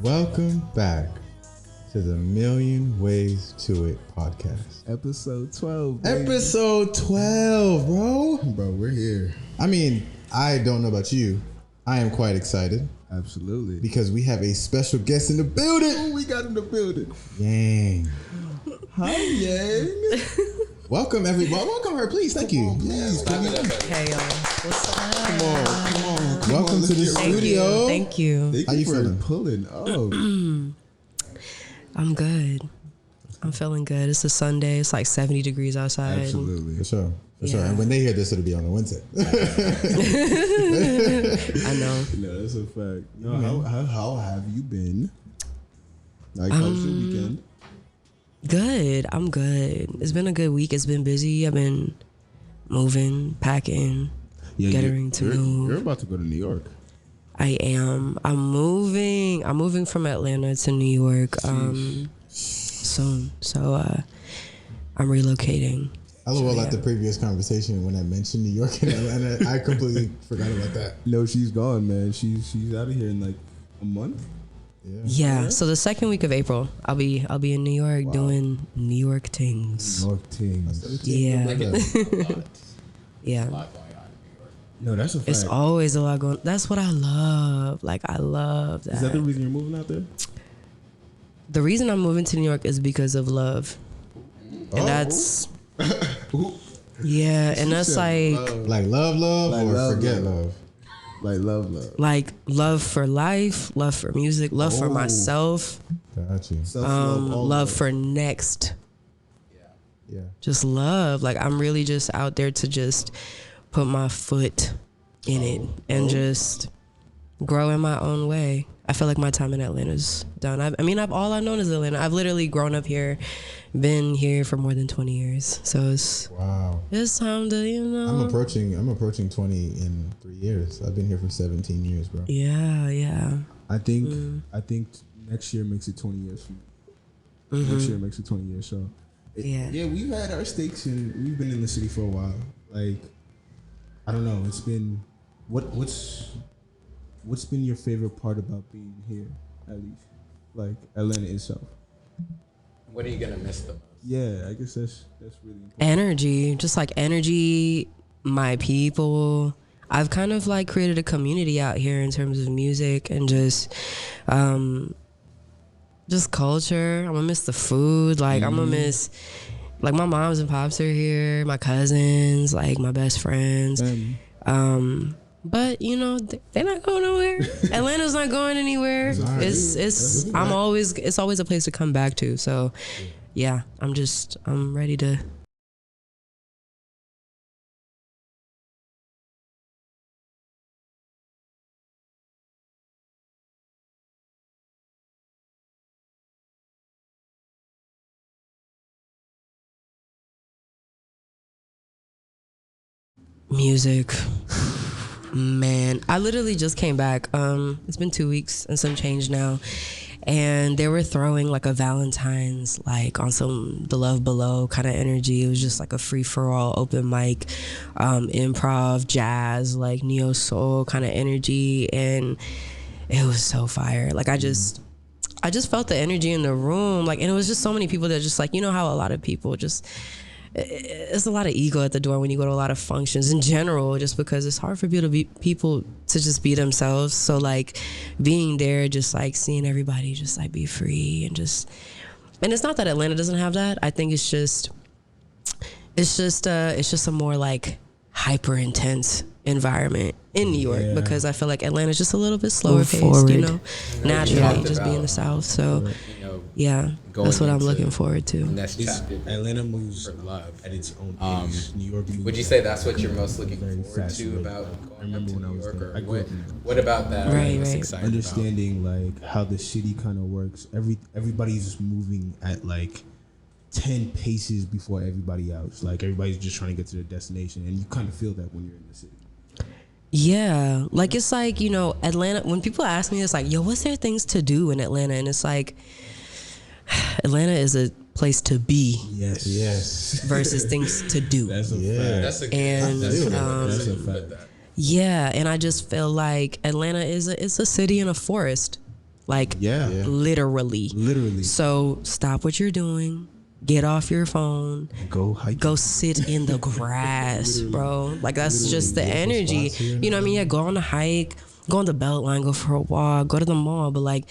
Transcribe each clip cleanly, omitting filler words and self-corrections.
Welcome back to the Million Ways to It podcast. Episode 12. Baby. Episode 12, bro. Bro, we're here. I mean, I don't know about you. I am quite excited. Absolutely. Because we have a special guest in the building. Who we got in the building? Yang. Hi, Yang. Welcome, everybody. Welcome her, please. Thank you. Please. Hey, y'all. What's up? Come on. Welcome to the studio. Thank you. How you feeling? Pulling up. I'm good. I'm feeling good. It's a Sunday. It's like 70 degrees outside. Absolutely. For sure. For sure. And when they hear this, it'll be on a Wednesday. I know. No, that's a fact. Yo, how have you been? Like, how's your weekend? Good. I'm good. It's been a good week. It's been busy. I've been moving, packing, getting to move. You're about to go to New York. I am. I'm moving from Atlanta to New York soon. So I'm relocating. LOL at the previous conversation when I mentioned New York and Atlanta. I completely forgot about that. No, she's gone, man. She's out of here in like a month. Yeah. So the second week of April, I'll be in New York doing New York things. New York things. Yeah. Yeah. No, that's a fact. It's always a lot going. That's what I love. Like, I love that. Is that the reason you're moving out there? The reason I'm moving to New York is because of love. And that's yeah, and that's like love like or love, forget love. Like love. Like love for life, love for music, love for myself. Got you. Love for next. Yeah. Just love. Like, I'm really just out there to just put my foot in it and just grow in my own way. I feel like my time in Atlanta is done. All I've known is Atlanta. I've literally grown up here, been here for more than 20 years. So it's time to, I'm approaching 20 in 3 years. I've been here for 17 years, bro. Yeah. I think next year makes it 20 years for me. Next year makes it 20 years. So yeah, we've had our stakes and we've been in the city for a while. Like, I don't know. It's been what's been your favorite part about being here, at least, like Atlanta itself? What are you gonna miss the most? Yeah, I guess that's really important. Energy, just like energy, my people. I've kind of like created a community out here in terms of music and just culture. I'm gonna miss the food. Like, I'm gonna miss, like, my moms and pops are here, my cousins, like my best friends. But they're not going nowhere. Atlanta's not going anywhere. It's always a place to come back to. So yeah, I'm ready to. Music. Man, I literally just came back. It's been 2 weeks and some change now. And they were throwing like a Valentine's, like on some The Love Below kind of energy. It was just like a free-for-all open mic, improv, jazz, like neo soul kind of energy. And it was so fire. Like, I just felt the energy in the room. Like, and it was just so many people that just, like, how a lot of people just, it's a lot of ego at the door when you go to a lot of functions in general, just because it's hard for people to just be themselves. So like being there, just like seeing everybody just like be free and it's not that Atlanta doesn't have that. I think it's just a more like hyper intense environment in New York, because I feel like Atlanta's just a little bit slower paced, naturally, just being the South. So that's what I'm looking forward to. Atlanta moves at its own pace. New York moves. Would you say that's what you're most looking forward to about going up to New York? Or what about that? Right. Understanding like how the city kind of works. Everybody's just moving at like 10 paces before everybody else. Like, everybody's just trying to get to their destination, and you kind of feel that when you're in the city. Yeah, like it's like, you know, Atlanta, when people ask me, it's like, yo, what's there things to do in Atlanta? And it's like, Atlanta is a place to be. Yes. Versus things to do. That's a fact. That's a That's a fact. Yeah, and I just feel like Atlanta is a city in a forest. Like, literally. So stop what you're doing. Get off your phone. Go hike. Go sit in the grass, bro. Like, that's just the energy. You know what I mean? Yeah, go on a hike, go on the Beltline, go for a walk, go to the mall. But like,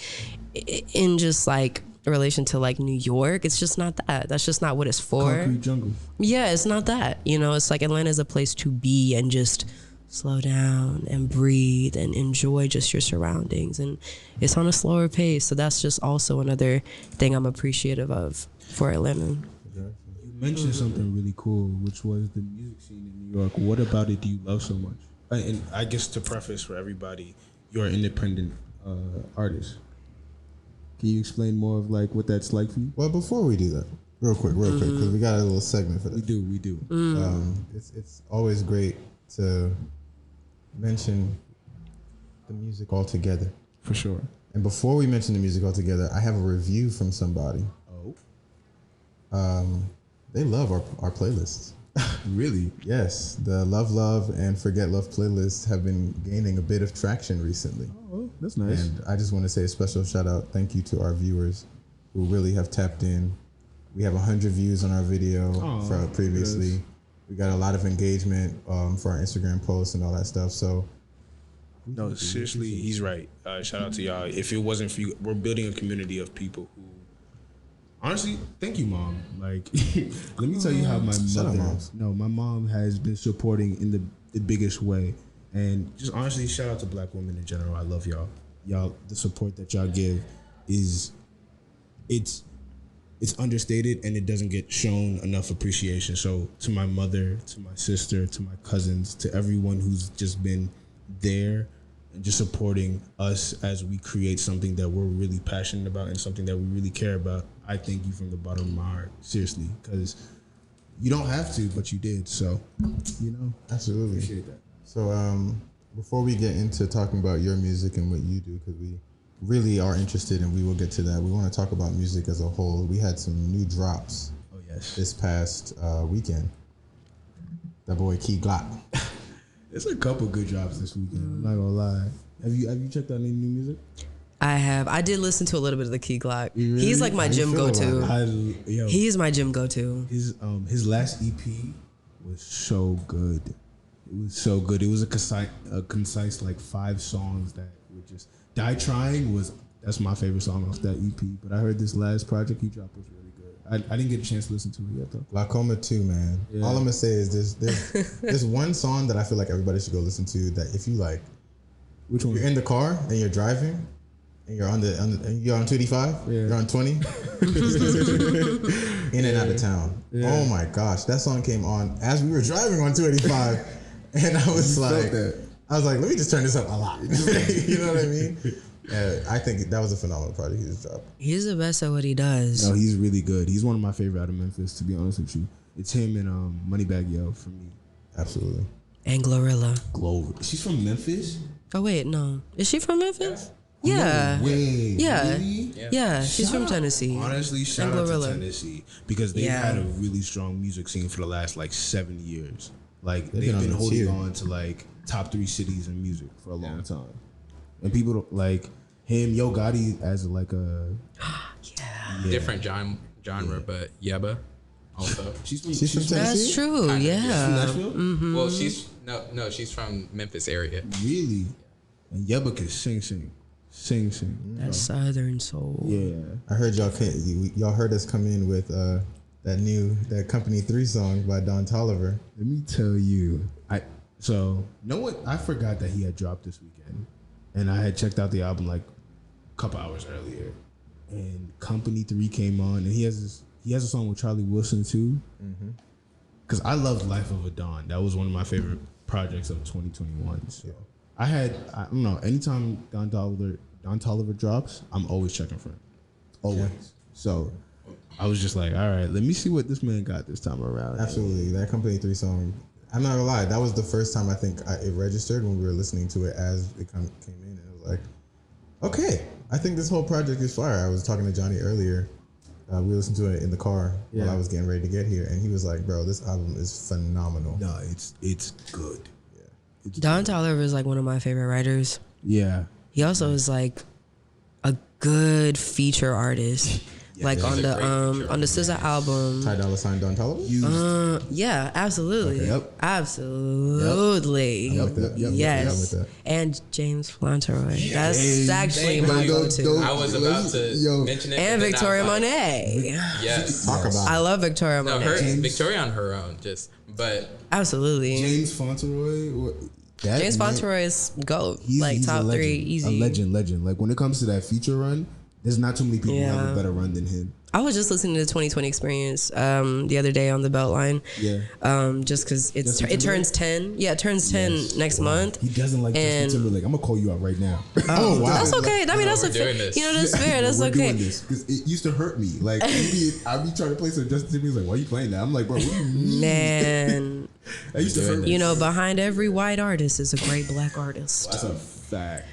in just like relation to like New York, it's just not that. That's just not what it's for. Concrete jungle. Yeah, it's not that. You know, it's like Atlanta is a place to be and just slow down and breathe and enjoy just your surroundings. And it's on a slower pace. So that's just also another thing I'm appreciative of for Atlanta. You mentioned something really cool, which was the music scene in New York. What about it do you love so much? And I guess to preface for everybody, you're an independent artist. Can you explain more of like what that's like for you? Well, before we do that, real quick, because we got a little segment for that. We do. It's always great to mention the music altogether. For sure. And before we mention the music altogether, I have a review from somebody. They love our playlists. Really? Yes, the Love and Forget Love playlists have been gaining a bit of traction recently. Oh, that's nice. And I just want to say a special shout out, thank you to our viewers who really have tapped in. We have 100 views on our video for previously. Yes. We got a lot of engagement for our Instagram posts and all that stuff. So, no, seriously, he's right. Shout out to y'all. If it wasn't for you, we're building a community of people who. Honestly, thank you, Mom. Like, let me tell you how my mom has been supporting in the biggest way. And just honestly, shout out to Black women in general. I love y'all. Y'all, the support that y'all give it's understated and it doesn't get shown enough appreciation. So to my mother, to my sister, to my cousins, to everyone who's just been there and just supporting us as we create something that we're really passionate about and something that we really care about, I thank you from the bottom of my heart, seriously, because you don't have to, but you did. So, you know, absolutely appreciate that. So, before we get into talking about your music and what you do, because we really are interested, and we will get to that. We want to talk about music as a whole. We had some new drops. Oh yes. This past weekend. That boy Key Glock. There's a couple good drops this weekend. I'm not gonna lie. Have you checked out any new music? I have. I did listen to a little bit of the Key Glock. Really? He's like my gym go-to. He's my gym go-to. His last EP was so good. It was so good. It was a concise like 5 songs that were just. Die Trying that's my favorite song off that EP. But I heard this last project he dropped was really good. I didn't get a chance to listen to it yet though. Glaucoma 2, man. Yeah. All I'm gonna say is there's one song that I feel like everybody should go listen to. That if you like, which one? You're in the car and you're driving. And you're on you're on 285. Yeah. You're on 20. In and out of town. Yeah. Oh my gosh, that song came on as we were driving on 285, and I was like, let me just turn this up a lot. You know what I mean? I think that was a phenomenal project he just dropped. He's the best at what he does. No, he's really good. He's one of my favorite out of Memphis, to be honest with you. It's him and Moneybagg Yo for me. Absolutely. And Glorilla. She's from Memphis? Oh wait, no. Is she from Memphis? Yeah. No way. Yeah. Really? Yeah. She's from Tennessee. Honestly, shout out to Tennessee because they've had a really strong music scene for the last like 7 years. Like they've been holding on to like top 3 cities in music for a long time. And people don't like him, Yo Gotti as like a different genre, but Yeba also. She's from Tennessee. That's true. Kinda. Yeah. Mm-hmm. Well, she's she's from Memphis area. Really? And Yeba can sing. That Southern soul. Yeah. I heard y'all heard us come in with that Company 3 song by Don Toliver. Let me tell you, I forgot that he had dropped this weekend, and I had checked out the album like a couple hours earlier, and Company 3 came on, and he has a song with Charlie Wilson too. Because I loved Life of a Don. That was one of my favorite projects of 2021. So I don't know, anytime Don Toliver drops, I'm always checking for him. Always. Yeah. So I was just like, all right, let me see what this man got this time around. Absolutely. That Company 3 song, I'm not gonna lie, that was the first time I think it registered when we were listening to it as it came in, and it was like, okay, I think this whole project is fire. I was talking to Johnny earlier. We listened to it in the car while I was getting ready to get here, and he was like, "Bro, this album is phenomenal." No, it's good. Yeah, Don Toliver is like one of my favorite writers. Yeah, he also is like a good feature artist. Like on the SZA album, Ty Dolla $ign Don Toliver. Yeah, absolutely, okay, yep. absolutely, yes. And James Flanteroy, that's actually my go-to. I was about to mention it, and Victoria Monet. Yes, talk about. I love Victoria Monet. Victoria on her own, but absolutely. James Flanteroy. James Flanteroy is GOAT, he's top 3 easy. A legend. Like when it comes to that feature run, there's not too many people who have a better run than him. I was just listening to the 2020 Experience the other day on the Beltline. Yeah. Just because it turns 10. Yeah, it turns 10 next month. He doesn't like Justin Timberlake. I'm gonna call you out right now. Oh wow, that's okay. I mean, that's okay. You know, that's fair. That's okay. Because it used to hurt me. Like I'd be trying to play some Justin Timberlake. Like, why are you playing that? I'm like, bro, what do you mean? Man, that used to hurt me. You know, behind every white artist is a great black artist. That's a fact.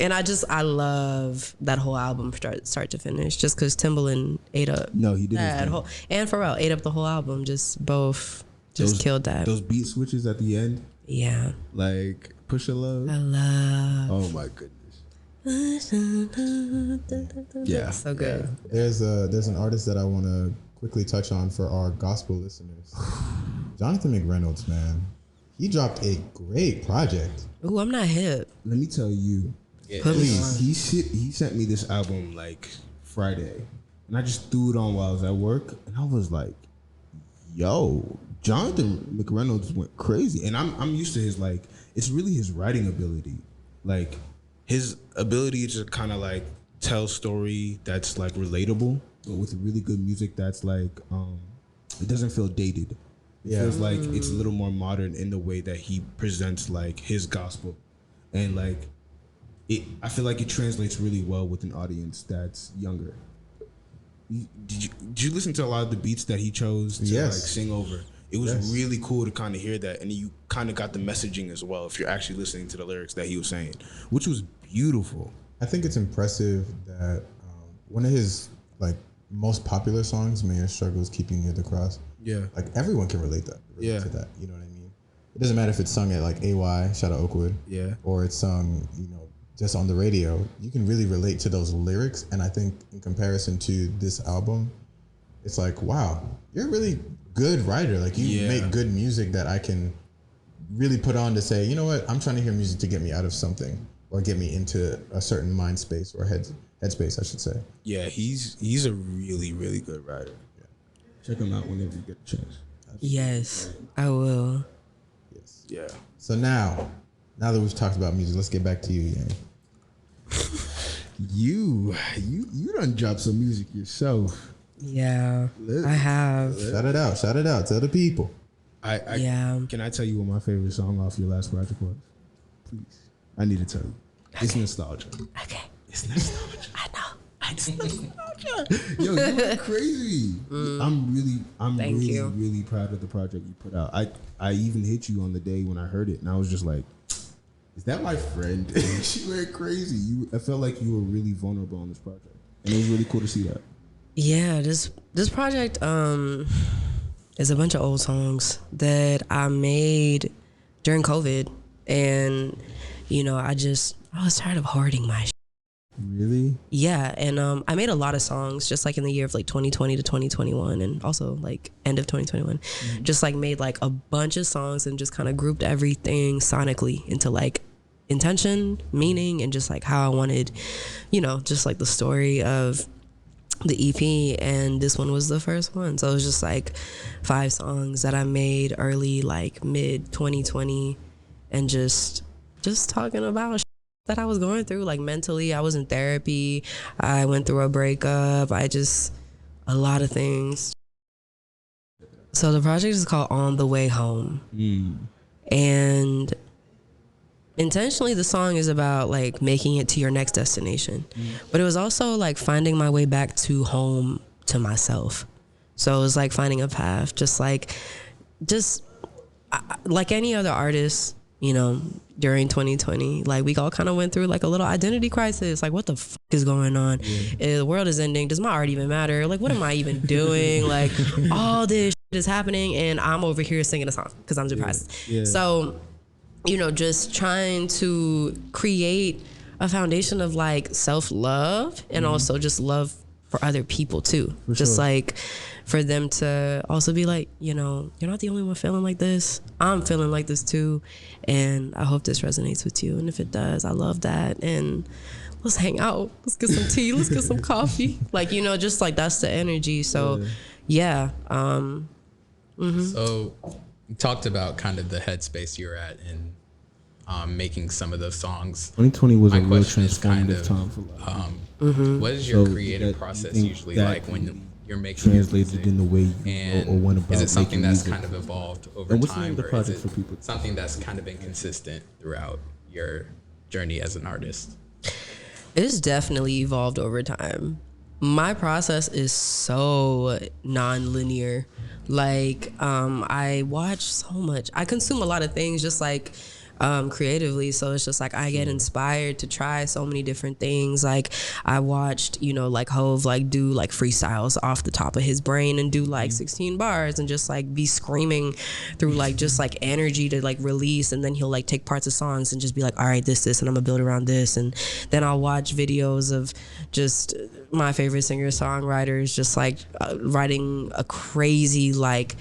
And I love that whole album start to finish, just because Timbaland ate up. No, he did that whole, and Pharrell ate up the whole album. Just killed that. Those beat switches at the end. Yeah. Like Push a Love. I love. Oh my goodness. Yeah. So good. Yeah. There's an artist that I want to quickly touch on for our gospel listeners. Jonathan McReynolds, man, he dropped a great project. Ooh, I'm not hip. Let me tell you. Yeah, please, he sent me this album like Friday, and I just threw it on while I was at work, and I was like, "Yo, Jonathan McReynolds went crazy." And I'm used to his like, it's really his writing ability, like his ability to kind of like tell story that's like relatable, but with really good music that's like, it doesn't feel dated. It feels like it's a little more modern in the way that he presents like his gospel, and like. I feel like it translates really well with an audience that's younger. Did you listen to a lot of the beats that he chose to like sing over? It was really cool to kind of hear that, and you kind of got the messaging as well if you're actually listening to the lyrics that he was saying, which was beautiful. I think it's impressive that one of his like most popular songs, "Mayor Struggles Keeping Near the Cross," like everyone can relate to that. You know what I mean? It doesn't matter if it's sung at like AY, shout out Oakwood, or it's sung, just on the radio. You can really relate to those lyrics, and I think in comparison to this album, it's like, wow, you're a really good writer. Like you make good music that I can really put on to say, you know what, I'm trying to hear music to get me out of something or get me into a certain mind space or headspace, I should say. Yeah, he's a really, really good writer. Check him out whenever you get a chance. Yes, I will. Yes. Yeah. So now that we've talked about music, let's get back to you, Yang. You done dropped some music yourself. Yeah, I have. Shout it out. Tell the people. Can I tell you what my favorite song off your last project was? Please. I need to tell you. Okay. It's nostalgia. Okay. It's nostalgia. I know. It's nostalgia. Yo, you went crazy. I'm really proud of the project you put out. I even hit you on the day when I heard it, and I was just like, is that my friend? She went crazy. I felt like you were really vulnerable on this project, and it was really cool to see that. Yeah, this project is a bunch of old songs that I made during COVID, and I was tired of hoarding my shit. Really? Yeah, and I made a lot of songs just like in the year of like 2020 to 2021, and also like end of 2021. Just like made like a bunch of songs and just kind of grouped everything sonically into like intention, meaning, and just like how I wanted, just like the story of the EP. And this one was the first one, so it was just like 5 songs that I made early, like mid 2020, and just talking about that I was going through, like mentally. I was in therapy, I went through a breakup, a lot of things. So the project is called On the Way Home. And intentionally the song is about like making it to your next destination, but it was also like finding my way back to home, to myself. So it was like finding a path, just like any other artist, you know, during 2020, like we all kind of went through like a little identity crisis. Like, what the fuck is going on? The world is ending. Does my art even matter? Like, what am I even doing? Like, all this shit is happening, and I'm over here singing a song because I'm depressed. So, you know, just trying to create a foundation of like self-love and also just love for other people too. For just sure. Like for them to also be like, you know, you're not the only one feeling like this. I'm feeling like this too. And I hope this resonates with you. And if it does, I love that. And let's hang out. Let's get some tea. Let's get some coffee. Like, you know, just like that's the energy. So yeah. So you talked about kind of the headspace you're at in making some of those songs. 2020 was a real transformative time for life. What is your creative process usually like when you're making translated in the way you or went about? Is it something that's kind of evolved over and what's time, the or is it for people? something that's kind of been consistent throughout your journey as an artist? It's definitely evolved over time. My process is so non-linear. Like, I watch so much. I consume a lot of things just like creatively. So it's just like I get inspired to try so many different things. Like I watched, you know, like Hove like do like freestyles off the top of his brain and do like 16 bars and just like be screaming through like just like energy to like release. And then he'll like take parts of songs and just be like, all right, this, and I'm gonna build around this. And then I'll watch videos of just my favorite singer-songwriters just like writing a crazy like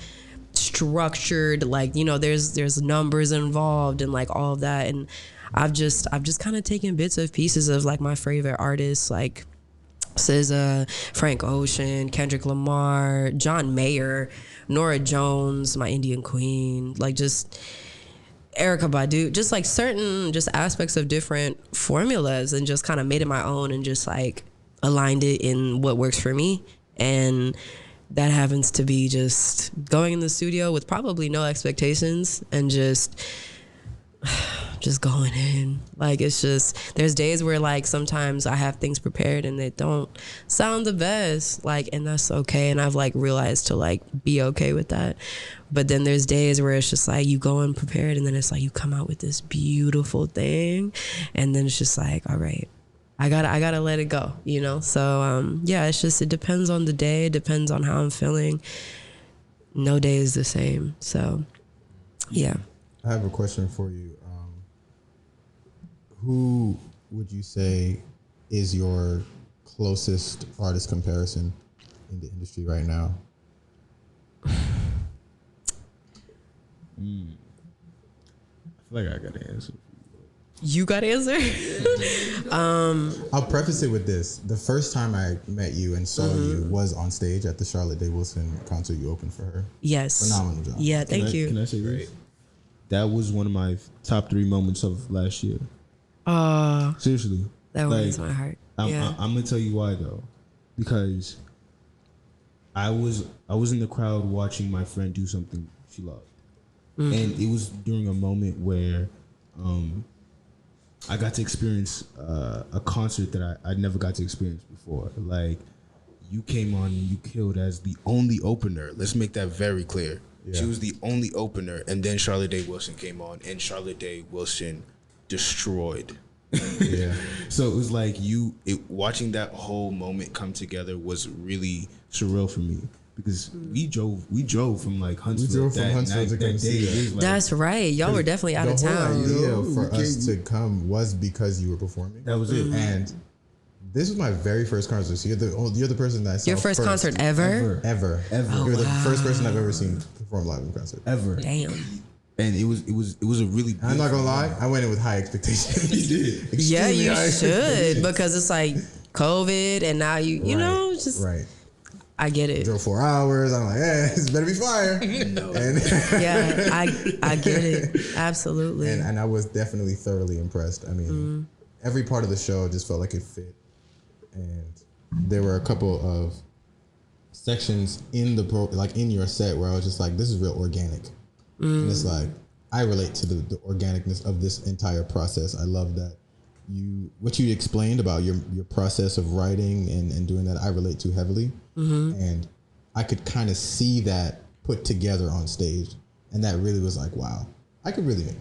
structured, like, you know, there's numbers involved and like all of that. And I've just kind of taken bits of pieces of like my favorite artists, like SZA, Frank Ocean, Kendrick Lamar, John Mayer, Norah Jones, my Indian Queen, like just Erykah Badu, just like certain just aspects of different formulas, and just kind of made it my own and just like aligned it in what works for me. And that happens to be just going in the studio with probably no expectations and just going in. Like, it's just, there's days where like sometimes I have things prepared and they don't sound the best, like, and that's okay. And I've like realized to like be okay with that. But then there's days where it's just like you go in prepared and then it's like you come out with this beautiful thing and then it's just like, all right, I gotta let it go, you know? So, yeah, it's just, it depends on the day. It depends on how I'm feeling. No day is the same. So, yeah. I have a question for you. Who would you say is your closest artist comparison in the industry right now? I feel like I gotta answer. You got to answer? I'll preface it with this. The first time I met you and saw you was on stage at the Charlotte Day Wilson concert you opened for her. Yes. Phenomenal job. Yeah, thank you. Can I say this? That was one of my top 3 moments of last year. Seriously. That warms my heart. I'm going to tell you why, though. Because I was in the crowd watching my friend do something she loved. And it was during a moment where I got to experience a concert that I never got to experience before. Like, you came on and you killed as the only opener. Let's make that very clear. Yeah. She was the only opener, and then Charlotte Day Wilson came on, and Charlotte Day Wilson destroyed. Yeah. So it was like watching that whole moment come together was really surreal for me. Because we drove from like Huntsville. That day. Like, that's right. Y'all were definitely out of town. The whole idea for us to come was because you were performing. That was it. And this was my very first concert. So you're the person that I saw. Your first concert ever? Ever. Oh, you're the first person I've ever seen perform live in concert. Ever. Damn. And it was a really. I'm not gonna lie. I went in with high expectations. You did. Yeah, you should, because it's like COVID, and now you know, just right. I get it. Drove 4 hours. I'm like, this better be fire. No. And yeah, I get it. Absolutely. And I was definitely thoroughly impressed. I mean, every part of the show just felt like it fit. And there were a couple of sections in in your set where I was just like, this is real organic. And it's like, I relate to the organicness of this entire process. I love that. What you explained about your process of writing and doing that, I relate to heavily. And I could kind of see that put together on stage. and that really was like, wow, I could do this.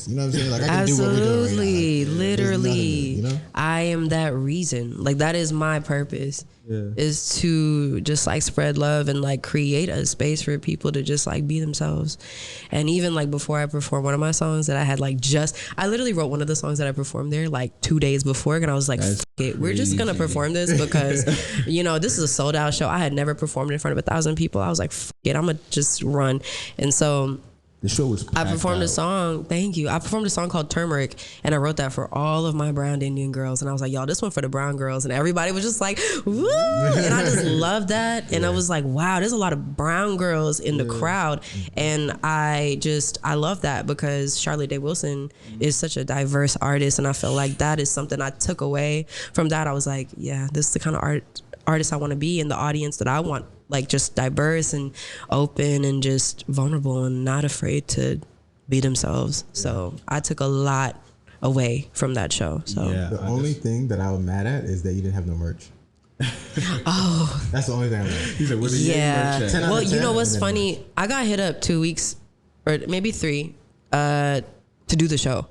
You know what I'm saying? Like I can do what we're doing right now. Like, literally. You know? I am that reason. Like that is my purpose. Yeah. Is to just like spread love and like create a space for people to just like be themselves. And even like before I performed one of my songs that I had like I literally wrote one of the songs that I performed there like 2 days before, and I was like, F it, we're just gonna perform this because this is a sold out show. I had never performed in front of 1,000 people. I was like, F it, I'm gonna just run. And so the show was I performed a song. Thank you. I performed a song called Turmeric, and I wrote that for all of my brown Indian girls. And I was like, y'all, this one for the brown girls. And everybody was just like, woo! And I just loved that. And I was like, wow, there's a lot of brown girls in the crowd. And I love that because Charlotte Day Wilson is such a diverse artist. And I feel like that is something I took away from that. I was like, yeah, this is the kind of artist I want to be, and the audience that I want, like just diverse and open and just vulnerable and not afraid to be themselves. So I took a lot away from that show. So the only thing that I was mad at is that you didn't have no merch. Oh, that's the only thing I'm mad at. He's like, what's yeah. the Well, you know what's funny? I got hit up 2 weeks or maybe 3 to do the show.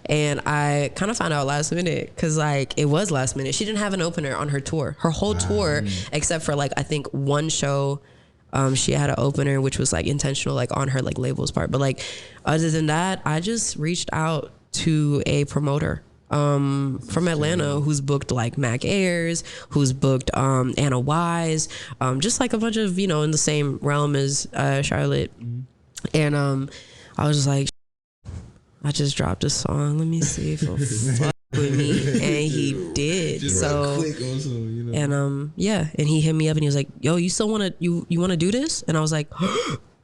And I kind of found out last minute because like it was last minute. She didn't have an opener on her tour. Her whole tour, except for like I think one show, she had an opener which was like intentional, like on her like label's part. But like other than that, I just reached out to a promoter from Atlanta who's booked like Mac Ayers, who's booked Anna Wise, just like a bunch of in the same realm as Charlotte. And I was just like, I just dropped a song. Let me see if he'll fuck with me, and he did. Just so, click on something, and and he hit me up and he was like, "Yo, you still wanna you wanna do this?" And I was like,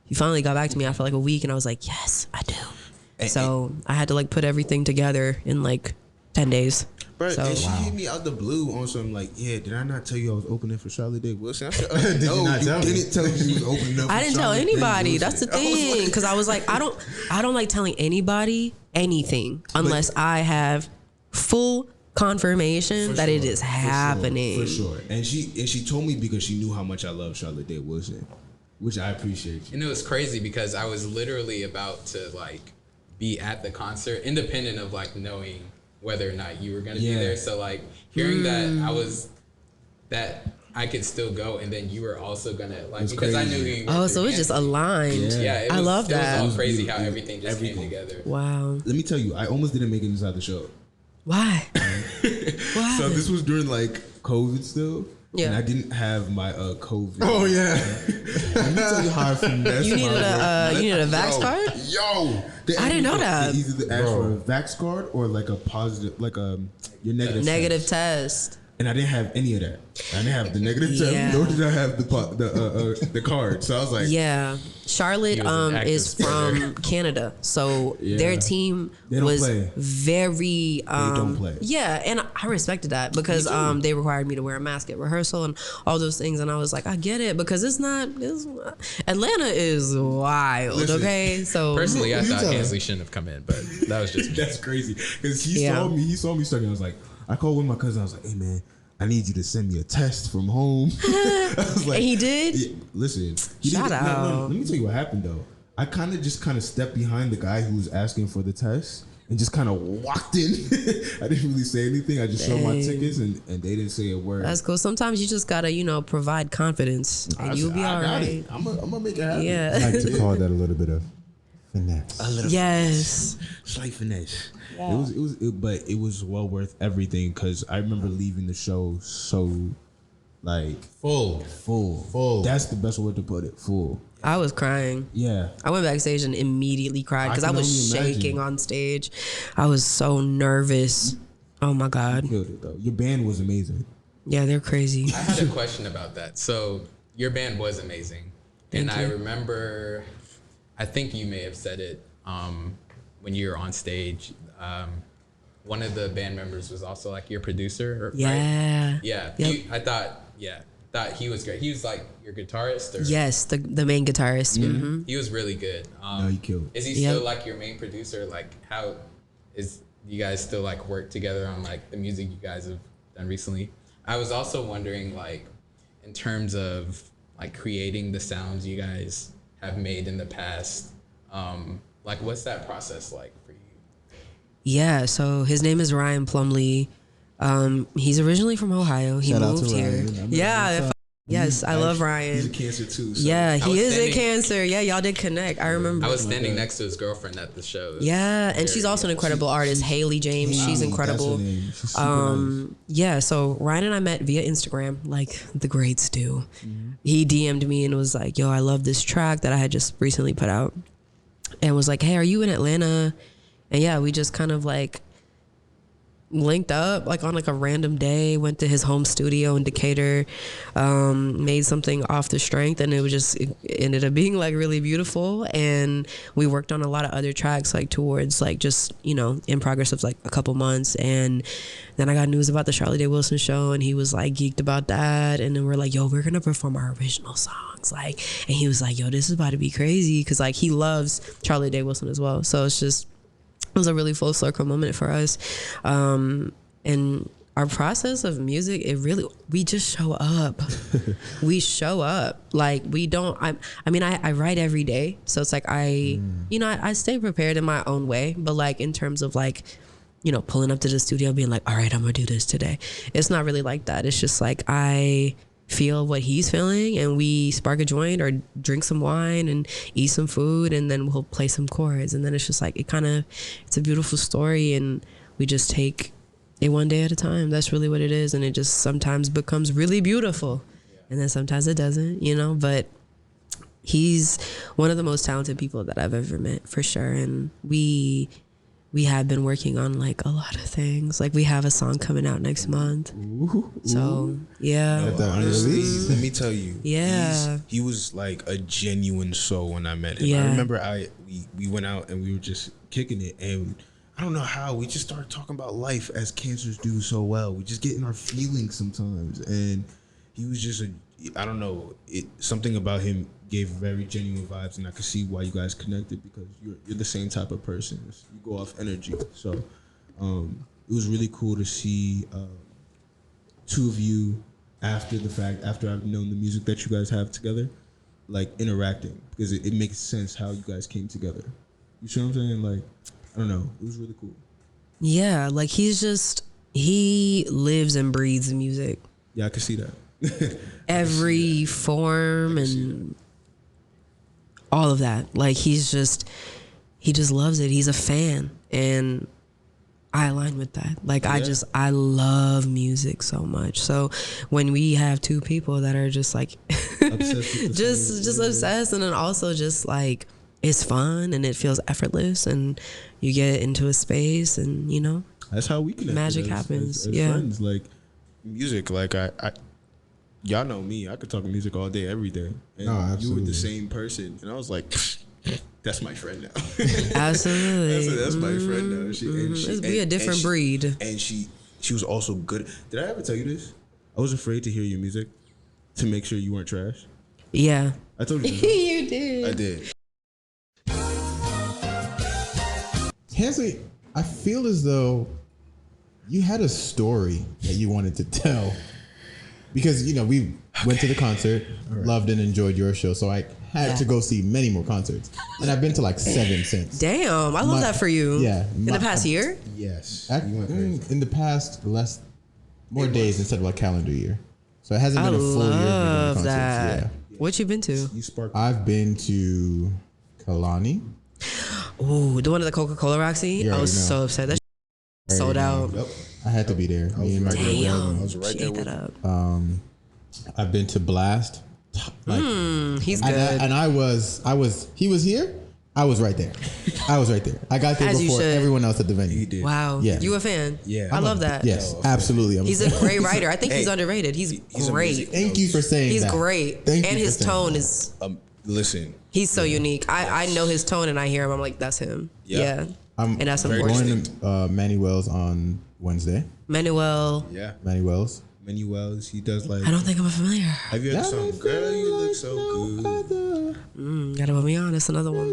he finally got back to me after like a week, and I was like, "Yes, I do." So I had to like put everything together in like 10 days. Bro, So, and she hit me out the blue on something like, yeah, did I not tell you I was opening for Charlotte Day Wilson? I said, no, you didn't tell me you was opening up for I didn't tell Charlotte Day anybody. Wilson. That's the thing, because I was like, I don't like telling anybody anything unless I have full confirmation that it is happening. For sure. And she told me because she knew how much I love Charlotte Day Wilson, which I appreciate. And it was crazy because I was literally about to like be at the concert, independent of like knowing whether or not you were gonna be there. So like hearing that I could still go, and then you were also gonna like because I knew you. Oh, so it just aligned. Yeah, I love that. It was all crazy how everything just came together. Wow. Let me tell you, I almost didn't make it inside the show. Why? So this was during like COVID still. Yeah. And I didn't have my COVID. Oh yeah. Let me tell you how I finessed You needed a Vax card? Yo, I didn't know that. They either ask for a Vax card or like a positive, like your negative test. And I didn't have any of that. I didn't have the negative test, nor did I have the card. So I was like, yeah. Charlotte is from Canada, so their team was very. They don't play. Yeah, and I respected that because they required me to wear a mask at rehearsal and all those things, and I was like, I get it because Atlanta is wild. Listen, okay, so personally, I thought Hensley shouldn't have come in, but that was just that's crazy because he saw me studying. I was like, I called one of my cousins. I was like, hey man, I need you to send me a test from home. I was like, and he did. Yeah, listen, Shout out. No, let me tell you what happened though. I kind of stepped behind the guy who was asking for the test and just kind of walked in. I didn't really say anything. I just showed my tickets and they didn't say a word. That's cool. Sometimes you just gotta provide confidence and you'll be all right. I'm gonna make it happen. Yeah. I like to call that a little bit of finesse. A little yes. slight finesse. Yeah. But it was well worth everything because I remember leaving the show so like full. That's the best word to put it. Full. I was crying. Yeah. I went backstage and immediately cried because I was only shaking on stage. I was so nervous. Oh my God. You killed it though. Your band was amazing. Yeah, they're crazy. I had a question about that. So your band was amazing. Thank you. I remember, I think you may have said it when you were on stage. One of the band members was also like your producer, yeah. Right? Yeah. Yep. I thought he was great. He was like your guitarist? Or? Yes, the main guitarist. Mm-hmm. He was really good. No, he killed. Is he still like your main producer? Like how you guys still like work together on like the music you guys have done recently? I was also wondering like in terms of like creating the sounds you guys have made in the past, Like, what's that process like for you? Yeah, so his name is Ryan Plumlee. He's originally from Ohio. He moved here. Yeah. Yes, I love Ryan. He's a Cancer too. So. Yeah, he is a Cancer. Yeah, y'all did connect. I remember. I was standing next to his girlfriend at the show. Yeah, and she's also an incredible artist, Haley James. She's incredible. Yeah, so Ryan and I met via Instagram, like the greats do. He DM'd me and was like, "Yo, I love this track that I had just recently put out," and was like, "Hey, are you in Atlanta?" And yeah, we just kind of like linked up like on like a random day, went to his home studio in Decatur, made something off the strength, and it ended up being like really beautiful. And we worked on a lot of other tracks like towards like just, you know, in progress of like a couple months. And then I got news about the Charlie Day Wilson show, and he was like geeked about that. And then we're like, yo, we're gonna perform our original songs, like, and he was like, yo, this is about to be crazy, because like he loves Charlie Day Wilson as well. So it was a really full circle moment for us. And our process of music, we just show up. We show up. Like, we don't, I write every day. So it's like, I stay prepared in my own way. But like, in terms of like, you know, pulling up to the studio being like, all right, I'm gonna do this today. It's not really like that. It's just like, I feel what he's feeling, and we spark a joint or drink some wine and eat some food, and then we'll play some chords, and then it's just like it's a beautiful story, and we just take it one day at a time. That's really what it is. And it just sometimes becomes really beautiful, and then sometimes it doesn't, you know. But he's one of the most talented people that I've ever met, for sure. And we have been working on like a lot of things. Like, we have a song coming out next month. So yeah. Honestly, let me tell you. Yeah. He was like a genuine soul when I met him. Yeah. I remember we went out and we were just kicking it, and I don't know how we just started talking about life as Cancers do so well. We just get in our feelings sometimes, and he was just I don't know, something about him gave very genuine vibes, and I could see why you guys connected, because you're the same type of person. You go off energy. So it was really cool to see two of you after I've known the music that you guys have together, like interacting, because it makes sense how you guys came together. You see what I'm saying? Like, I don't know, it was really cool. Yeah, like he lives and breathes music. Yeah, I could see that. Every form and all of that. Like, he just loves it. He's a fan, and I align with that. Like, yeah. I love music so much. So when we have two people that are just like just obsessed, and then also just like, it's fun and it feels effortless, and you get into a space, and you know, that's how we connect. Magic happens. As friends. Like, music, like I y'all know me, I could talk music all day, every day. And you were the same person. And I was like, that's my friend now. Absolutely. That's my friend now. Let's be a different breed. And she was also good. Did I ever tell you this? I was afraid to hear your music to make sure you weren't trash. Yeah. I told you this. You did. I did. Hansley, I feel as though you had a story that you wanted to tell. Because, you know, we went to the concert, loved and enjoyed your show, so I had to go see many more concerts. And I've been to like 7 since. Damn, I love that for you. Yeah. In the past year? Yes. In the past, more days instead of a calendar year. So it hasn't been a full year. I love that. Yeah. What you been to? I've been to Kalani. Ooh, the one at the Coca-Cola Roxy? I was so upset. That sold out. Yep. I had to be there. Damn, I was right there that up. I've been to Blast. Like, he's good. And he was here. I was right there. I got there before everyone else at the venue. He did. Wow. Yeah. You a fan? Yeah. I love that. Yes, absolutely. He's a great writer. I think he's underrated. He's great. Thank you for saying he's that. He's great. Thank and you his tone is... listen. He's so unique. I know his tone, and I hear him. I'm like, that's him. Yeah. And that's important. I'm going to Manuel's on Wednesday. Manuel. Yeah. Manuel's. He does like... I don't think I'm familiar. Have you heard the song, Girl, You Look So Good? Gotta put me on. That's another one.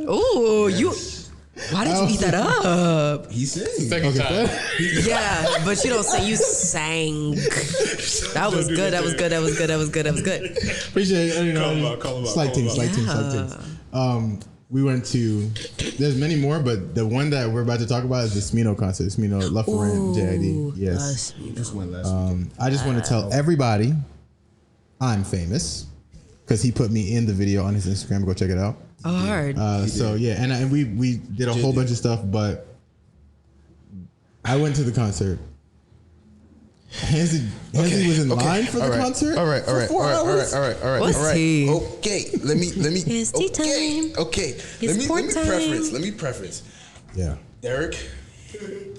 Ooh, yes. Why did you eat that up? He sang. Second time. Yeah, but you don't say, you sang. That was good. That was good. Appreciate it. Call him out. Slight things. We went to. There's many more, but the one that we're about to talk about is the Smino concert. Smino Love for Rent, JID. Yes. Just went last weekend. I just want to tell everybody, I'm famous because he put me in the video on his Instagram. Go check it out. Oh, hard. So yeah, and we did a whole bunch of stuff, but I went to the concert. Hansi was in line for the concert. All right. 4 hours. All right. What's tea? Okay, let me. It's tea time. Okay, let me preference. Yeah. Derek,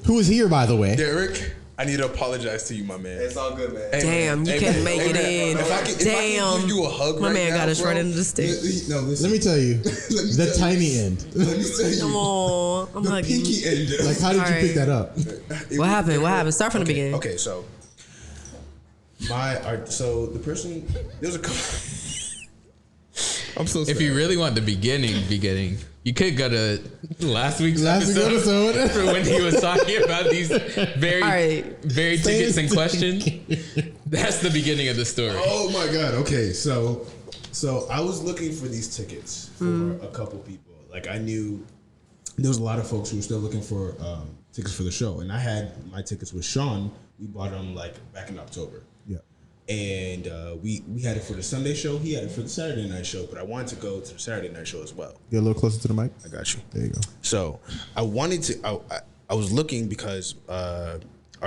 Who is here, by the way? Derek, I need to apologize to you, my man. It's all good, man. Hey, Damn, you couldn't make it in. If I can give you a hug My right man now, got us bro, right into the stick. No, listen. Let me tell you, the tiny end. Let me tell you. Oh, I'm The hugging. pinky end. Like, how did you pick that up? What happened? Start from the beginning. Okay, so the person, there's a couple. I'm so sad. If you really want the beginning, you could go to last week's episode. episode for when he was talking about these very tickets in question. That's the beginning of the story. Oh my God. Okay, so I was looking for these tickets for a couple people. Like, I knew there was a lot of folks who were still looking for tickets for the show, and I had my tickets with Sean. We bought them like back in October. Yeah. And we had it for the Sunday show. He had it for the Saturday night show, but I wanted to go to the Saturday night show as well. Get a little closer to the mic. I got you. There you go. So I wanted to. I was looking because our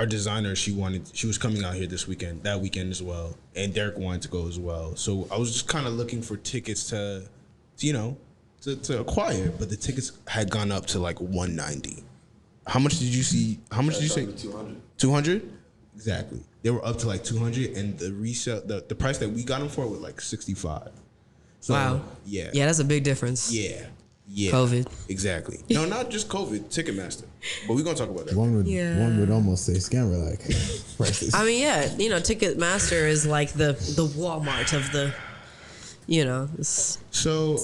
designer, she was coming out here that weekend as well, and Derek wanted to go as well. So I was just kind of looking for tickets to acquire, but the tickets had gone up to like $190. How much did you see? How much did you say? 200. 200? Exactly. They were up to like 200, and the resale, the price that we got them for was like 65. So, Wow. Yeah. Yeah, that's a big difference. Yeah. COVID. Exactly. No, not just COVID. Ticketmaster. But we're gonna talk about that. One would almost say scammer like prices. I mean, yeah, Ticketmaster is like the Walmart of the, it's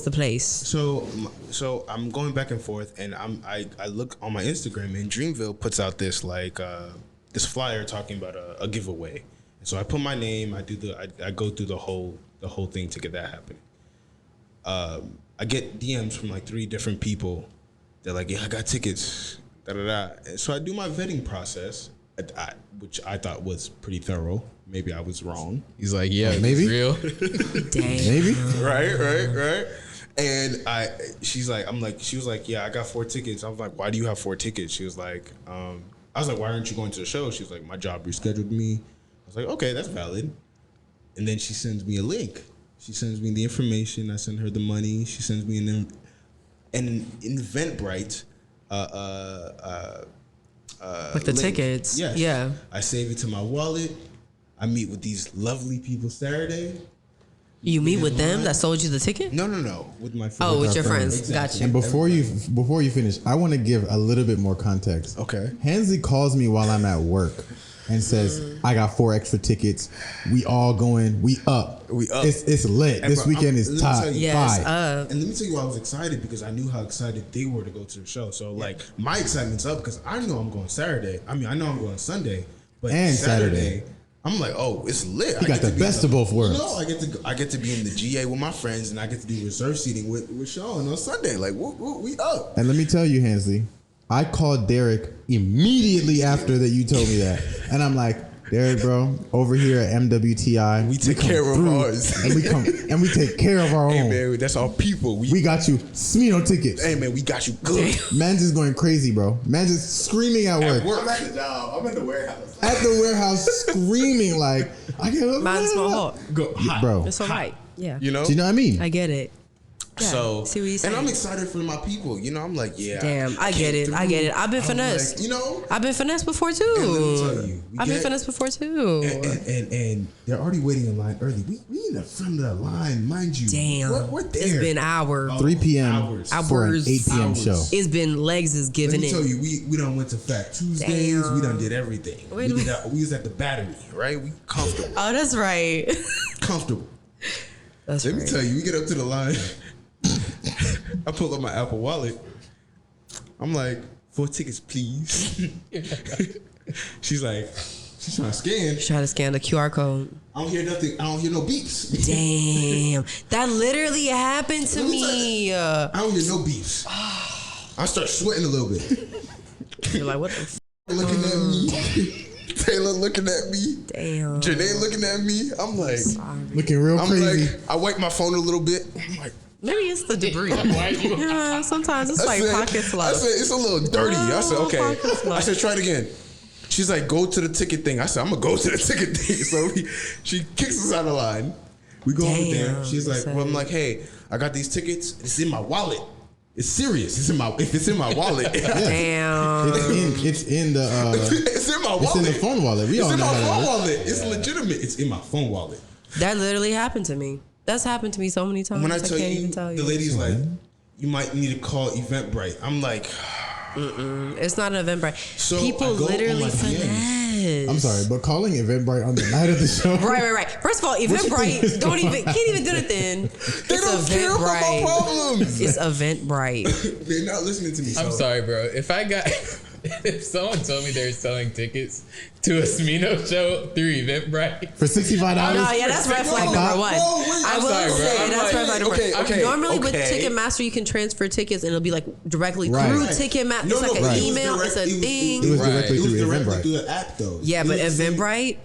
the place. So I'm going back and forth, and I look on my Instagram, and Dreamville puts out this like this flyer talking about a giveaway. And so I put my name. I go through the whole thing to get that happening. I get DMs from like 3 different people. They're like, yeah, I got tickets. And so I do my vetting process, which I thought was pretty thorough. Maybe I was wrong. He's like, yeah, maybe. it's real. Dang. Maybe. Right. And she was like, yeah, I got 4 tickets. I was like, why do you have 4 tickets? She was like, I was like, why aren't you going to the show? She was like, my job rescheduled me. I was like, okay, that's valid. And then she sends me a link. She sends me the information. I send her the money. She sends me an Eventbrite. With the link. tickets. Yes. Yeah. I save it to my wallet. I meet with these lovely people Saturday. You meet with them that sold you the ticket? No. With my friends. Oh, with your friends. Exactly. Got you. And before you finish, I want to give a little bit more context. Okay. Hansi calls me while I'm at work and says, I got 4 extra tickets. We all going. We up. It's lit. And this bro, weekend is top 5. And let me tell you why I was excited, because I knew how excited they were to go to the show. So like my excitement's up because I know I'm going Saturday. I mean, I know I'm going Sunday, but And Saturday. I'm like, oh, it's lit. You got the best of both worlds. No, I get to be in the GA with my friends, and I get to do reserve seating with Sean on Sunday. Like, we up. And let me tell you, Hansi, I called Derek immediately after that you told me that. And I'm like, Derek, bro, over here at MWTI, We take care of ours. and we take care of our Hey own. man, that's our people. We got you Smino tickets. Hey man, we got you good. Man's just going crazy, bro. Man's just screaming at work. I'm at the job. I'm in the warehouse. At the warehouse, screaming like, I can't. Mine's my heart. Go hot. Bro. It's all right. Yeah. You know? Do you know what I mean? I get it. Yeah, So, see what you're saying. and I'm excited for my people. You know, I'm like, yeah. Damn, I get it. I've been finessed. Like, you know? I've been finessed before And let me too. tell you, I've been finessed before too. And they're already waiting in line early. We in the front of the line, mind you. Damn. We're there. It's been hours. 3 p.m. Hours. for an Hours. 8 p.m. Hours. show. It's been legs is Let giving me tell in. you, we done went to Fat Tuesdays. Damn. We done did everything. Wait a we minute. was at the Battery, right? We comfortable. Oh, that's right. Comfortable. That's Let right. me tell you, we get up to the line. I pull up my Apple Wallet. I'm like, 4 tickets, please. She's like, She's trying to scan. Try to scan the QR code. I don't hear nothing. I don't hear no beeps. Damn, that literally happened to me. I don't hear no beeps. I start sweating a little bit. You're like, what the f? Looking at me. Taylor looking at me. Damn. Janae looking at me. I'm like, Looking real crazy. like, I wipe my phone a little bit. I'm like, Maybe it's the debris. Yeah, sometimes it's like pocket I fluff. said, it's a little dirty. I said, okay. Pocket fluff. I said, try it again. She's like, go to the ticket thing. I said, I'm gonna go to the ticket thing. So she kicks us out of line. We go over there. She's like, well, I'm like, hey, I got these tickets. It's in my wallet. It's serious. It's in my wallet. Damn. It's in the It's in my wallet. it's in the phone wallet. We It's all in know my how phone that works. wallet. It's legitimate. It's in my phone wallet. That literally happened to me. That's happened to me so many times. When I can't tell even you, tell the lady's like, you might need to call Eventbrite. I'm like, it's not an Eventbrite. So People I go on literally my finesse. I'm sorry, but calling Eventbrite on the night of the show. Right. First of all, Eventbrite can't even do nothing. they don't care about my problems. It's Eventbrite. They're not listening to me. I'm so. sorry, bro. If someone told me they're selling tickets to a Smino show through Eventbrite For $65. No, yeah, that's red flag number one. No, wait, I will sorry, bro. say I'm that's like, red flag number one. okay, Normally with okay. Ticketmaster, you can transfer tickets and it'll be like directly Right. through Right. Ticketmaster. No, It's like no, an it was email. direct- It's a it was- thing. It was Right. directly It was through directly Eventbrite. through the app though. Yeah, but Eventbrite.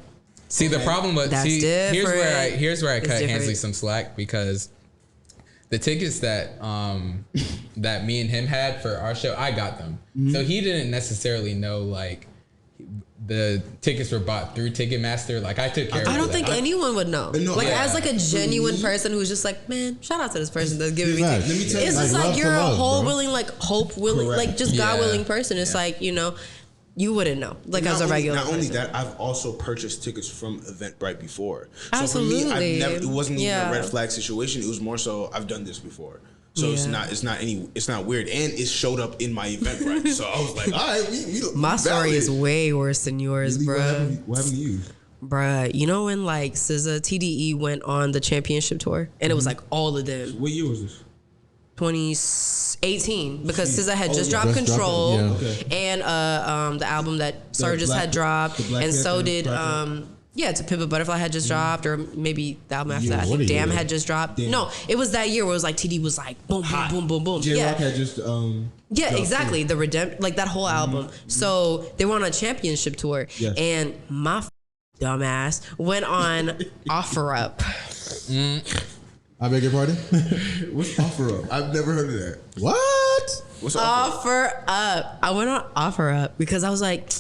See, the problem with That's here's where I different. cut It's Hensley different. some slack because the tickets that that me and him had for our show, I got them. So he didn't necessarily know like the tickets were bought through Ticketmaster. Like I took care of I don't that. think anyone would know. No, Like yeah. as like a genuine person who's just like, man, shout out to this person that's giving me. Right. tickets. Let me tell you, It's like, just love like to you're a love, whole bro. willing, like hope willing, Correct. like just Yeah. God willing person. It's like, you know, you wouldn't know. Like as a regular Not only person. that, I've also purchased tickets from Eventbrite before. So Absolutely. for me, it wasn't even Yeah. a red flag situation. It was more so I've done this before. So it's not weird, and it showed up in my Eventbrite. So I was like, all right, we My story valid. is way worse than yours, Really, bruh. what happened to you? Bruh, you know when like SZA TDE went on the championship tour and it was like all of them. What year was this? 2018 because SZA had just yeah. dropped Just dropped Control it, and the album that Sargis Black- had dropped, the Black and so Panther did project. To Pimp a Butterfly had just dropped, or maybe the album after Yeah, that. I what think a Damn year. had just dropped. Damn. No, it was that year where it was like TD was like boom, boom, boom, boom, boom. J Yeah, Rock had just yeah, dropped exactly. The like that whole album. So they were on a championship tour, Yes. and my dumbass went on Offer Up. I beg your pardon? What's Offer Up? I've never heard of that. What? What's offer? Offer Up. I went on Offer Up because I was like,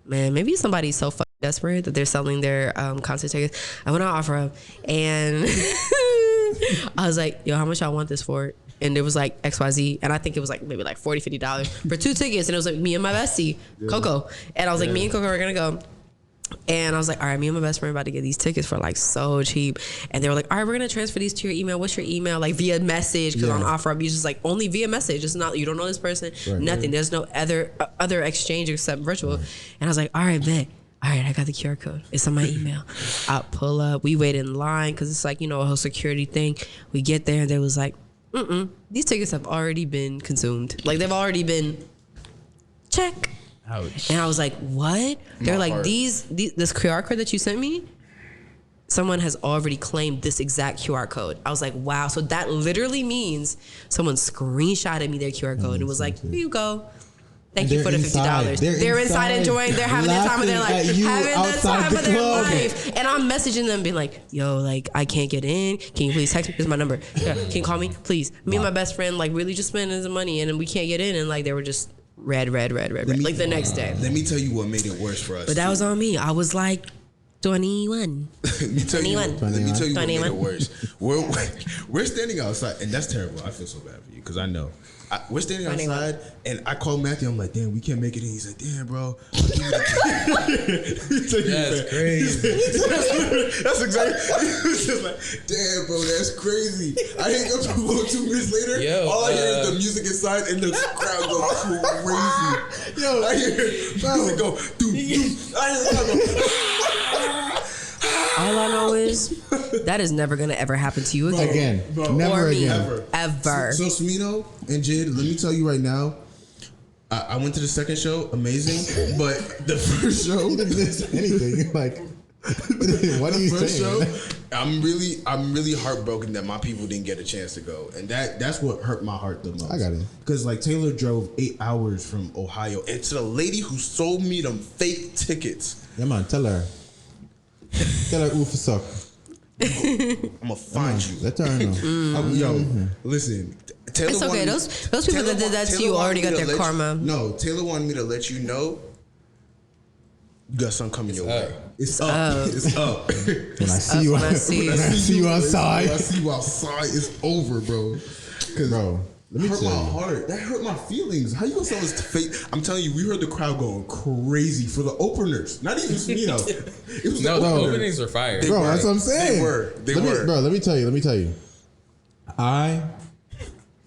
man, maybe somebody's so fucking desperate that they're selling their concert tickets. I went on Offer Up and I was like, yo, how much y'all want this for? And it was like XYZ. And I think it was like maybe like $40, $50 for 2 tickets. And it was like me and my bestie, Coco. And I was like, me and Coco are going to go. And I was like, all right, me and my best friend about to get these tickets for like so cheap. And they were like, all right, we're going to transfer these to your email. What's your email? Like via message. Because on Offer Up, you just like only via message. It's not, you don't know this person, nothing. There's no other exchange except virtual. And I was like, all right, bet. All right, I got the QR code. It's on my email. I pull up. We wait in line because it's like, you know, a whole security thing. We get there and they was like, these tickets have already been consumed. Like they've already been check. Ouch. And I was like, what? They're like, this QR code that you sent me, someone has already claimed this exact QR code. I was like, wow. So that literally means someone screenshotted me their QR code and was like, here you go. Thank you for the $50. They're inside enjoying, they're having their time of their life. Having the time of their life. And I'm messaging them being like, yo, like, I can't get in. Can you please text me? Here's my number. Yeah, can you call me? Please. Me and my best friend, like, really just spending some money and we can't get in. And, like, they were just red. Like, the next day. Let me tell you what made it worse for us. But that was on me. I was like 21. Let me tell you what made 21. it worse. We're standing outside, and that's terrible. I feel so bad for you because I know. We're standing 21. outside, and I call Matthew. I'm like, damn, we can't make it in. He's like, damn, bro. That's crazy. That's exactly. He was just like, damn, bro, that's crazy. I hang up the phone 2 minutes later. Yo, all I hear is the music inside, and the crowd go crazy. Yo, I hear music go. Doom, doom. I hear the crowd go. All I know is that is never gonna ever happen to you Again. Bro. Never or me. again. Ever. So Smino and Jid, let me tell you right now, I went to the second show, amazing, but the first show, You didn't miss anything. Like, what are you saying? I'm really heartbroken that my people didn't get a chance to go, and that's what hurt my heart the most. I got it. Because like Taylor drove 8 hours from Ohio, and to the lady who sold me them fake tickets. Yeah, man, tell her who for suck. I'm gonna find you. Let her know. Yo, listen. Taylor It's okay. Those people that did that to you already got their karma. No, Taylor wanted me to let you know you got something coming your way. It's up. It's up. When I see you, when I see you outside, When I see you outside, it's over, bro. Bro, let me hurt tell my you. heart. That hurt my feelings. How you gonna sell this fake? I'm telling you, we heard the crowd going crazy for the openers. Not even you know. It was No, the the openers. openings were fire. Bro, that's what I'm saying. They were. Bro, let me tell you.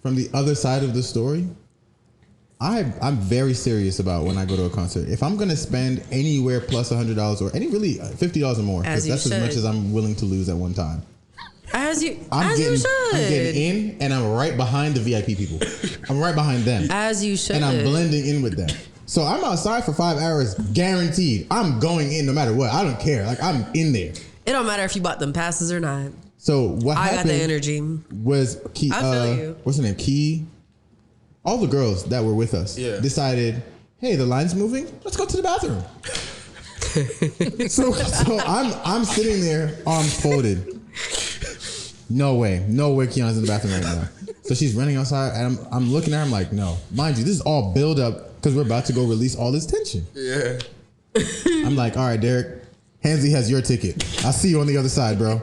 From the other side of the story, I'm very serious about when I go to a concert. If I'm gonna spend anywhere plus $100 or any really $50 or more, because that's as much as I'm willing to lose at one time. You should. I'm getting in, and I'm right behind the VIP people. I'm right behind them. As you should. And I'm blending in with them. So I'm outside for 5 hours, guaranteed. I'm going in no matter what. I don't care. Like, I'm in there. It don't matter if you bought them passes or not. So what I happened got the energy. was Key. I feel you. What's her name? Key. All the girls that were with us decided, hey, the line's moving. Let's go to the bathroom. so I'm sitting there, arms folded. No way Keon's in the bathroom right now. So she's running outside, and I'm looking at her. I'm like, no. Mind you, this is all build up because we're about to go release all this tension. Yeah. I'm like, all right, Derek, Hansie has your ticket. I'll see you on the other side, bro.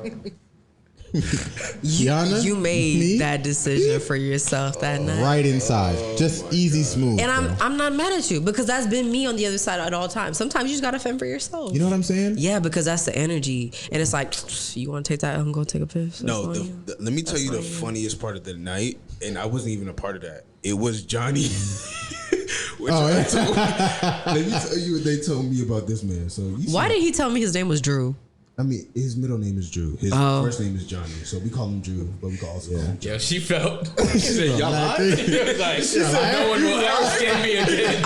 Kiana, You made me, that decision for yourself that night. right inside, just easy, smooth. And bro. I'm not mad at you because that's been me on the other side at all times. Sometimes you just gotta fend for yourself. You know what I'm saying? Yeah, because that's the energy, and it's like, you want to take that? I'm gonna take a piss. No, That's on you. let me tell you the on you. funniest part of the night, and I wasn't even a part of that. It was Johnny. Let me tell you what they told me about this man. So Why did he tell me his name was Drew? I mean, his middle name is Drew. His first name is Johnny. So we call him Drew, but we can also call him Johnny. Yo, she felt. She said, y'all lied? Like, she said, no one will ever scam me again.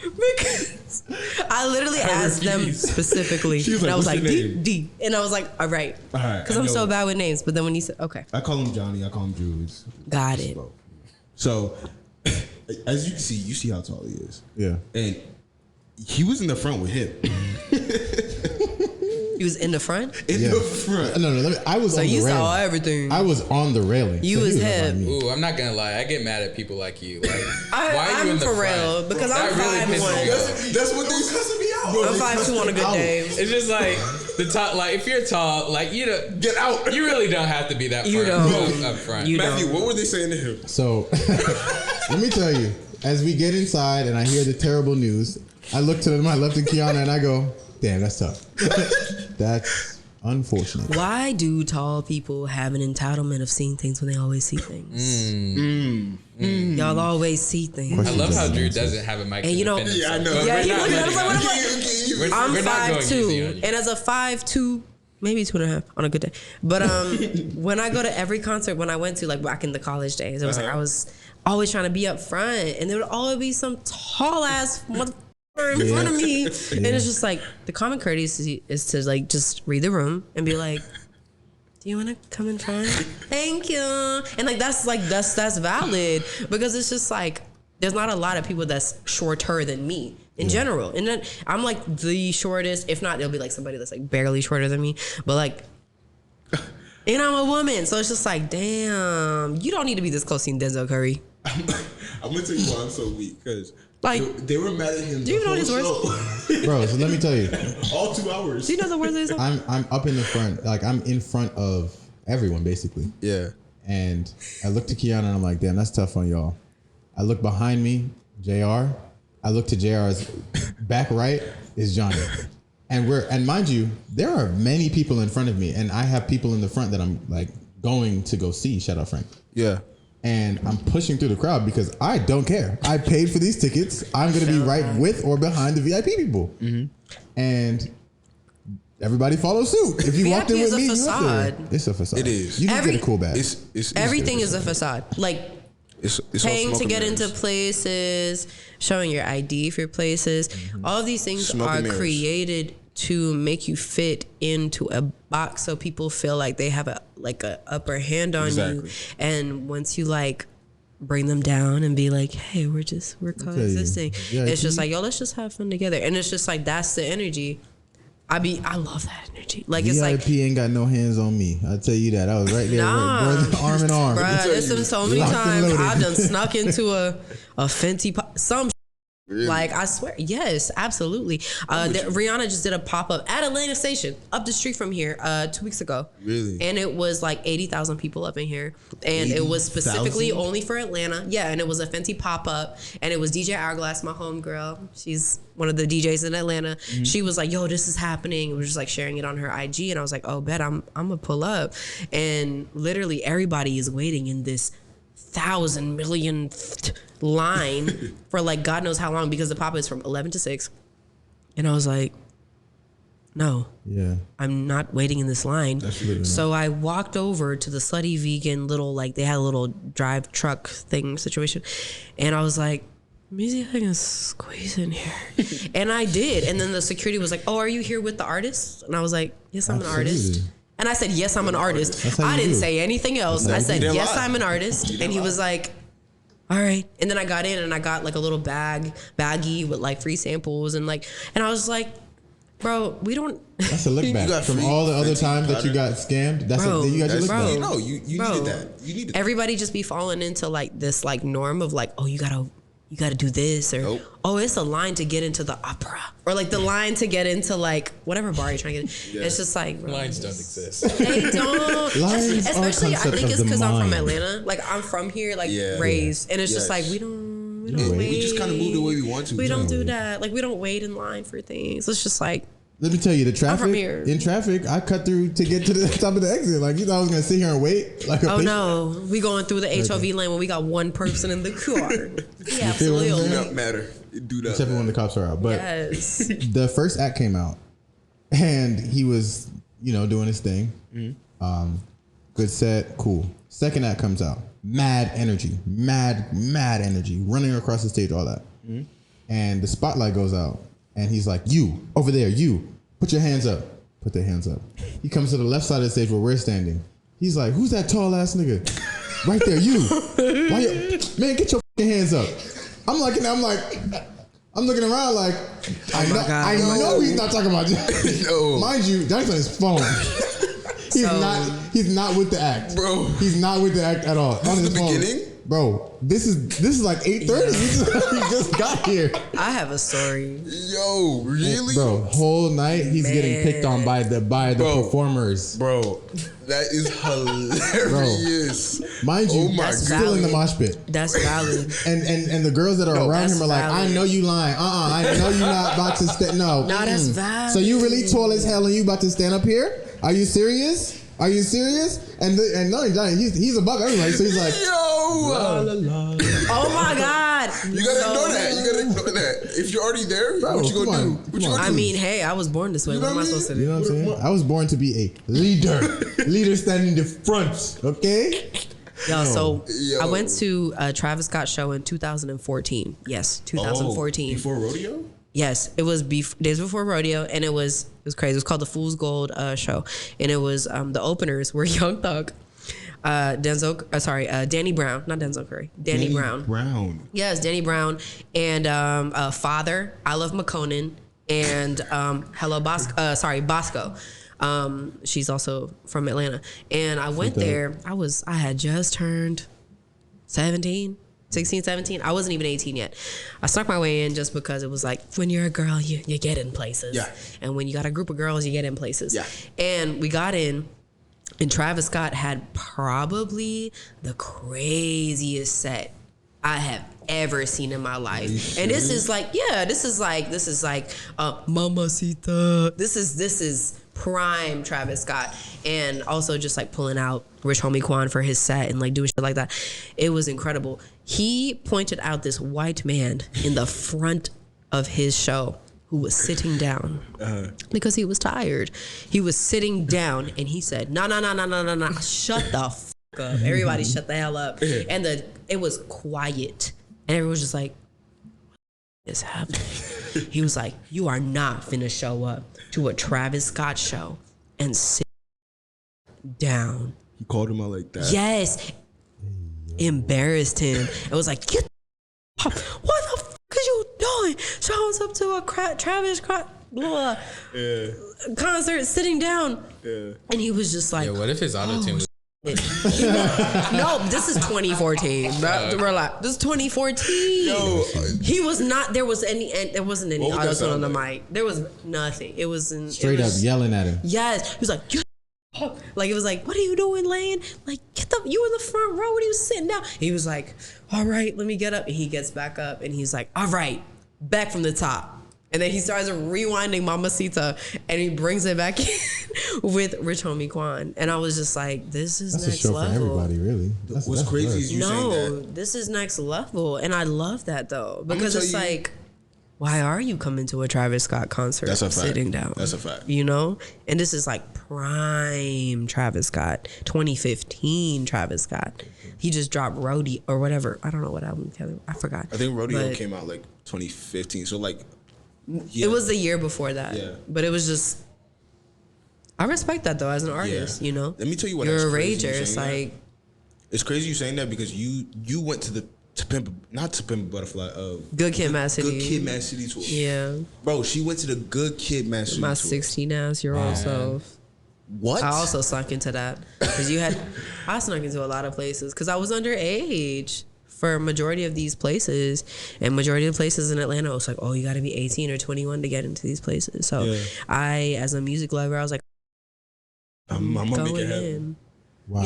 Because I literally asked them specifically, She was and like, I was "What's like, your name?" D, and I was like, all right, because I I'm know so it. bad with names. But then when you said, okay, I call him Johnny. I call him Drew. got it. So, as you can see, you see how tall he is. Yeah. And he was in the front with him. He was in the front, In the front. No. I was so on the you railing. saw everything. I was on the railing. You so was he right hip. by me. Ooh, I'm not gonna lie. I get mad at people like you. Like, why are you I'm in the for front? real because I'm That really pisses me 5'1". off. That's what they cussing me out. I'm 5'2" on a good day. It's just like the top. Like, if you're tall, like you know, Get out. you really don't have to be that You far don't. up front. You Matthew, don't. what were they saying to him? So let me tell you, as we get inside and I hear the terrible news, I look to my left and Kiana and I go, damn, that's tough. That's unfortunate. Why do tall people have an entitlement of seeing things when they always see things? Y'all always see things. I love how Drew doesn't have a mic. And to you know- defend Yeah, I himself. know. But Yeah, we're he not looked at letting us like, him. what We're I'm not going easy on 5'2", you. and as a 5'2", maybe 2.5 on a good day. But when I go to every concert, when I went to like back in the college days, it was like I was always trying to be up front, and there would always be some tall ass motherfucker in front of me, and it's just like the common courtesy is to like just read the room and be like, do you want to come in front? Thank you. And like that's valid because it's just like there's not a lot of people that's shorter than me in general. And then I'm like the shortest, if not, there'll be like somebody that's like barely shorter than me. But like, and I'm a woman, so it's just like, damn, you don't need to be this close to Denzel Curry. I'm gonna tell you why I'm so weak because Like, they were mad at him. do you know his words? Bro, so let me tell you, All 2 hours. Do you know the words of this song? I'm up in the front, like I'm in front of everyone basically. Yeah. And I look to Kiana and I'm like, damn, that's tough on y'all. I look behind me, JR. I look to JR's back right is Johnny. And mind you, there are many people in front of me, and I have people in the front that I'm like going to go see. Shout out Frank. Yeah. And I'm pushing through the crowd because I don't care. I paid for these tickets. I'm going to be right with or behind the VIP people. And everybody follows suit. If you VIP walked in is with a me, you up there. facade. It's a facade. It is. You did get a cool bag. It's Everything is a facade. Like, It's paying all to get mirrors. into places, showing your ID for places. All of these things are created to make you fit into a box, so people feel like they have a upper hand on you. And once you like bring them down and be like, hey, we're coexisting. It's just like, yo, let's just have fun together. And it's just like, that's the energy. I love that energy. Like, VIP it's like, ain't got no hands on me. I'll tell you that. I was right there, arm in arm. Bruh, there's been so many times I've done snuck into a Fenty some. Really? Like, I swear, yes, absolutely. Rihanna just did a pop-up at Atlanta Station, up the street from here, 2 weeks ago. Really? And it was like 80,000 people up in here. And it was specifically only for Atlanta. Yeah, and it was a Fenty pop-up. And it was DJ Hourglass, my homegirl. She's one of the DJs in Atlanta. Mm-hmm. She was like, yo, this is happening. It was just like sharing it on her IG. And I was like, oh, bet I'm going to pull up. And literally everybody is waiting in this 1,000 million line for like God knows how long, because the pop is from 11 to 6. And I was like, no, I'm not waiting in this line. So I walked over to the Slutty Vegan little, like, they had a little drive truck thing situation. And I was like, let me see if I can squeeze in here. And I did. And then the security was like, oh, are you here with the artist? And I was like, yes, I'm an artist. And I said, yes, I'm an artist. I didn't say anything else. I said, yes, I'm an artist. And he was like, all right. And then I got in and I got like a little baggie with like free samples and I was like, bro, we don't. That's a look back from all the other times that you got scammed. You got your look back. No, you needed that. You needed that. Everybody just be falling into like this like norm of like, oh, you gotta do this, or oh, it's a line to get into the opera, or like the line to get into like whatever bar you're trying to get in. It's just like, bro, lines don't exist. They don't. Lines especially I think it's because I'm from Atlanta. Like, I'm from here, like raised, and it's just like we don't wait. We just kind of move the way we want to. We don't do that. Like, we don't wait in line for things. It's just like, let me tell you, the traffic in traffic, I cut through to get to the top of the exit. Like, you thought I was gonna sit here and wait? Like, no, we going through the HOV lane when we got one person in the car. Yeah, absolutely. It do not matter. It do not. Except for when the cops are out. But yes. The first act came out, and he was, doing his thing. Mm-hmm. Good set, cool. Second act comes out, mad energy, mad energy, running across the stage, all that. Mm-hmm. And the spotlight goes out. And he's like, you, over there, you, put your hands up. Put their hands up. He comes to the left side of the stage where we're standing. He's like, who's that tall ass nigga? Right there, you. Man, get your hands up. I'm looking around like, I know he's not talking about Johnny. No. Mind you, Johnny's on his phone. He's not with the act. Bro. He's not with the act at all. This is the beginning? Bro, this is like 8:30. We just got here. I have a story. Yo, really? Bro, whole night he's getting picked on by the performers. Bro, that is hilarious. Bro, mind you, still in the mosh pit. That's valid. And the girls that are around him are like, I know you lying. I know you're not about to stand. No, that's valid. So you really tall as hell and you about to stand up here? Are you serious? Are you serious? And no, Johnny, he's above everybody. So he's like, yo, la, la, la. Oh my God. You gotta ignore that. You gotta ignore that. If you're already there, bro, what you gonna do? What you gonna do? I mean, hey, I was born this way. What am I supposed to do? You know what I'm saying? I was born to be a leader standing in the front. Okay. Yo, I went to a Travis Scott show in 2014. Yes, 2014. Before rodeo? Yes, it was days before rodeo, and it was crazy. It was called the Fool's Gold show, and it was the openers were Young Thug, Danny Brown, not Denzel Curry, Danny Brown. Yes, Danny Brown, and Father, I Love McConan, and Bosco. She's also from Atlanta, and I went there. I had just turned 16, 17. I wasn't even 18 yet. I snuck my way in just because it was like, when you're a girl, you get in places. Yeah. And when you got a group of girls, you get in places. Yeah. And we got in, and Travis Scott had probably the craziest set I have ever seen in my life. And this is like Mamacita. This is prime Travis Scott, and also just like pulling out Rich Homie Quan for his set and like doing shit like that. It was incredible. He pointed out this white man in the front of his show who was sitting down because he was tired. He was sitting down, and he said, "No, shut the fuck fuck up. Everybody shut the hell up. And it was quiet. And everyone was just like, what is happening? He was like, you are not finna show up to a Travis Scott show and sit down. He called him out like that. Yes. Embarrassed him. It was like, get the fuck. What the fuck are you doing? Shows up to a Travis Scott concert sitting down. Yeah. And he was just like, yeah, what if his auto-tune was no, this is 2014. We're like, this is 2014. Yo, he was not. There wasn't any auto-tune on the mic. There was nothing. It was straight up yelling at him. Yes, he was like, like it was like, what are you doing, Lane? Like, you in the front row when he was sitting down. He was like, all right, let me get up. And he gets back up and he's like, all right, back from the top. And then he starts rewinding Mamacita and he brings it back in with Rich Homie Quan. And I was just like, this is next level. That's a show for everybody, really. What's crazy is you saying that. This is next level. And I love that though. Because it's like, why are you coming to a Travis Scott concert sitting down? That's a fact. You know? And this is like prime Travis Scott, 2015 Travis Scott. He just dropped Rodeo or whatever. I don't know what album. I forgot. I think Rodeo came out like 2015. So like, yeah. It was the year before that. Yeah. But it was just, I respect that though as an artist, you know? Let me tell you what. You're a rager. It's like, it's crazy you saying that because you went to the not to Pimp a Butterfly. Good Kid, Mad City. Good Kid, Mad City tour. Yeah. Bro, she went to the Good Kid, Mad City tour. My 16-year-old self. What? I also sunk into that because I snuck into a lot of places because I was underage for a majority of these places, and majority of places in Atlanta, it was like, oh, you got to be 18 or 21 to get into these places. So I, as a music lover, I was like, I'm gonna make it happen. Wow.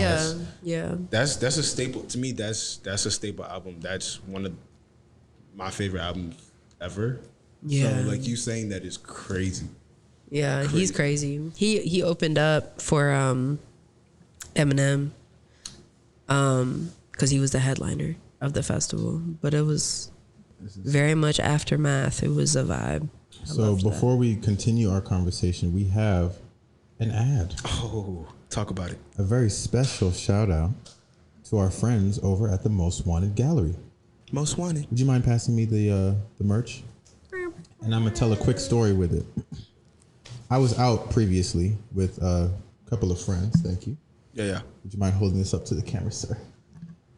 Yeah. That's a staple to me. That's a staple album. That's one of my favorite albums ever. Yeah. So like you saying that is crazy. Yeah, he's crazy. He opened up for Eminem, because he was the headliner of the festival, but it was very much aftermath. It was a vibe. So before we continue our conversation, we have an ad. Oh, talk about it. A very special shout out to our friends over at the Most Wanted Gallery. Most Wanted. Would you mind passing me the merch? And I'm gonna tell a quick story with it. I was out previously with a couple of friends. Thank you. Yeah. Would you mind holding this up to the camera, sir?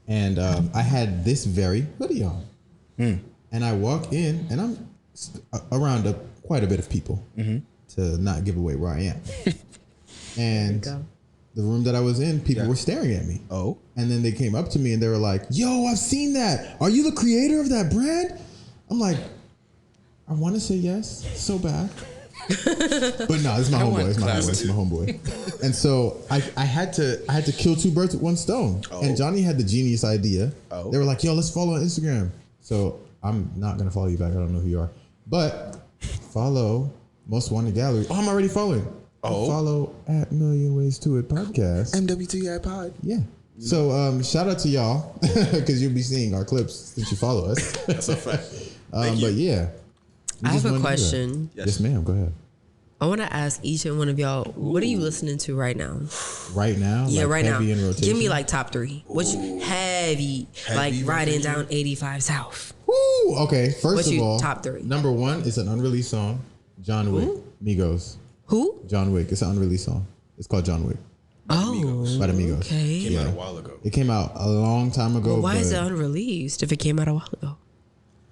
And I had this very hoodie on. And I walk in, and I'm around quite a bit of people to not give away where I am. And the room that I was in, people were staring at me. Oh. And then they came up to me, and they were like, yo, I've seen that. Are you the creator of that brand? I'm like, I want to say yes so bad. But no, it's my homeboy. It's my homeboy. And so I had to kill two birds with one stone. And Johnny had the genius idea. They were like, yo, let's follow on Instagram. So I'm not gonna follow you back. I don't know who you are. But follow Most Wanted Gallery. Oh, I'm already following. Follow at Million Ways to It podcast. MWTI pod. Yeah. So shout out to y'all because you'll be seeing our clips since you follow us. That's a fact. But yeah. I have a question. Yes, ma'am. Go ahead. I want to ask each and one of y'all, what are you listening to right now? Right now? Yeah, like right now. In rotation? Give me like top 3. Which heavy like riding down 85 South. Woo! Okay, first of all, top 3? Number 1 is an unreleased song, John Wick, Migos. Who? John Wick. It's an unreleased song. It's called John Wick. Oh, by the Migos. Okay. Came out a while ago. It came out a long time ago. Well, why is it unreleased if it came out a while ago?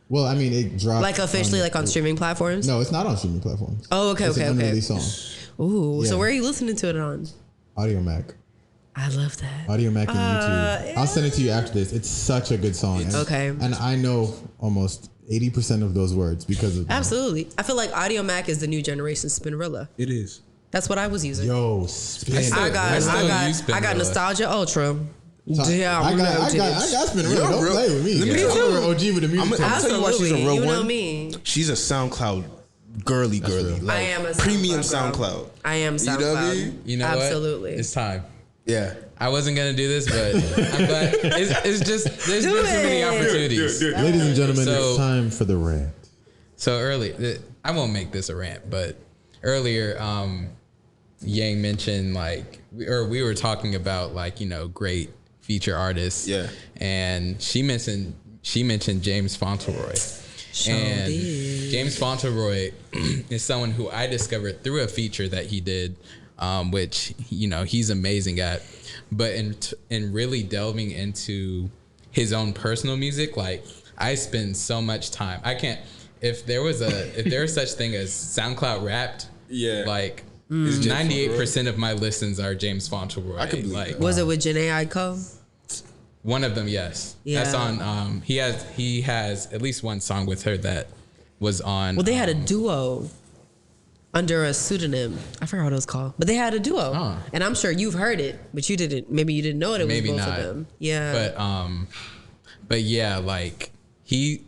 Well, I mean, it dropped like officially, like on streaming platforms. No, it's not on streaming platforms. Oh, okay, it's okay, an okay. Unreleased song. Ooh, so where are you listening to it on? Audio Mac. I love that. Audio Mac and YouTube. I'll send it to you after this. It's such a good song. Okay. And I know almost 80% of those words because of that. Absolutely. I feel like Audio Mac is the new generation Spinrilla. It is. That's what I was using. Yo, Spin. I got Nostalgia Ultra. Yeah, I got Spinrilla. Don't play with me. Let me tell you, OG with the music. I'm tell you why she's a real one. You know me. She's a SoundCloud girly. Like I am a premium SoundCloud. I am SoundCloud. You know absolutely. What? It's time. Yeah. I wasn't gonna do this, but I'm glad. It's just there's been too many opportunities. Ladies and gentlemen, it's time for the rant. So I won't make this a rant, but earlier, Yang mentioned we were talking about great feature artists. Yeah. And she mentioned James Fauntleroy. And James Fauntleroy is someone who I discovered through a feature that he did, which, you know, he's amazing at. But in really delving into his own personal music, like, I spend so much time. I can't, if there was such thing as SoundCloud Wrapped, like 98% of my listens are James Fauntleroy. I could believe that. Was it with Janae Aiko? One of them, yes. Yeah. That's on. He has at least one song with her that was on. Well, they had a duo under a pseudonym. I forgot what it was called, but they had a duo, and I'm sure you've heard it, but you didn't. Maybe you didn't know it was both of them. Yeah. But yeah, like he,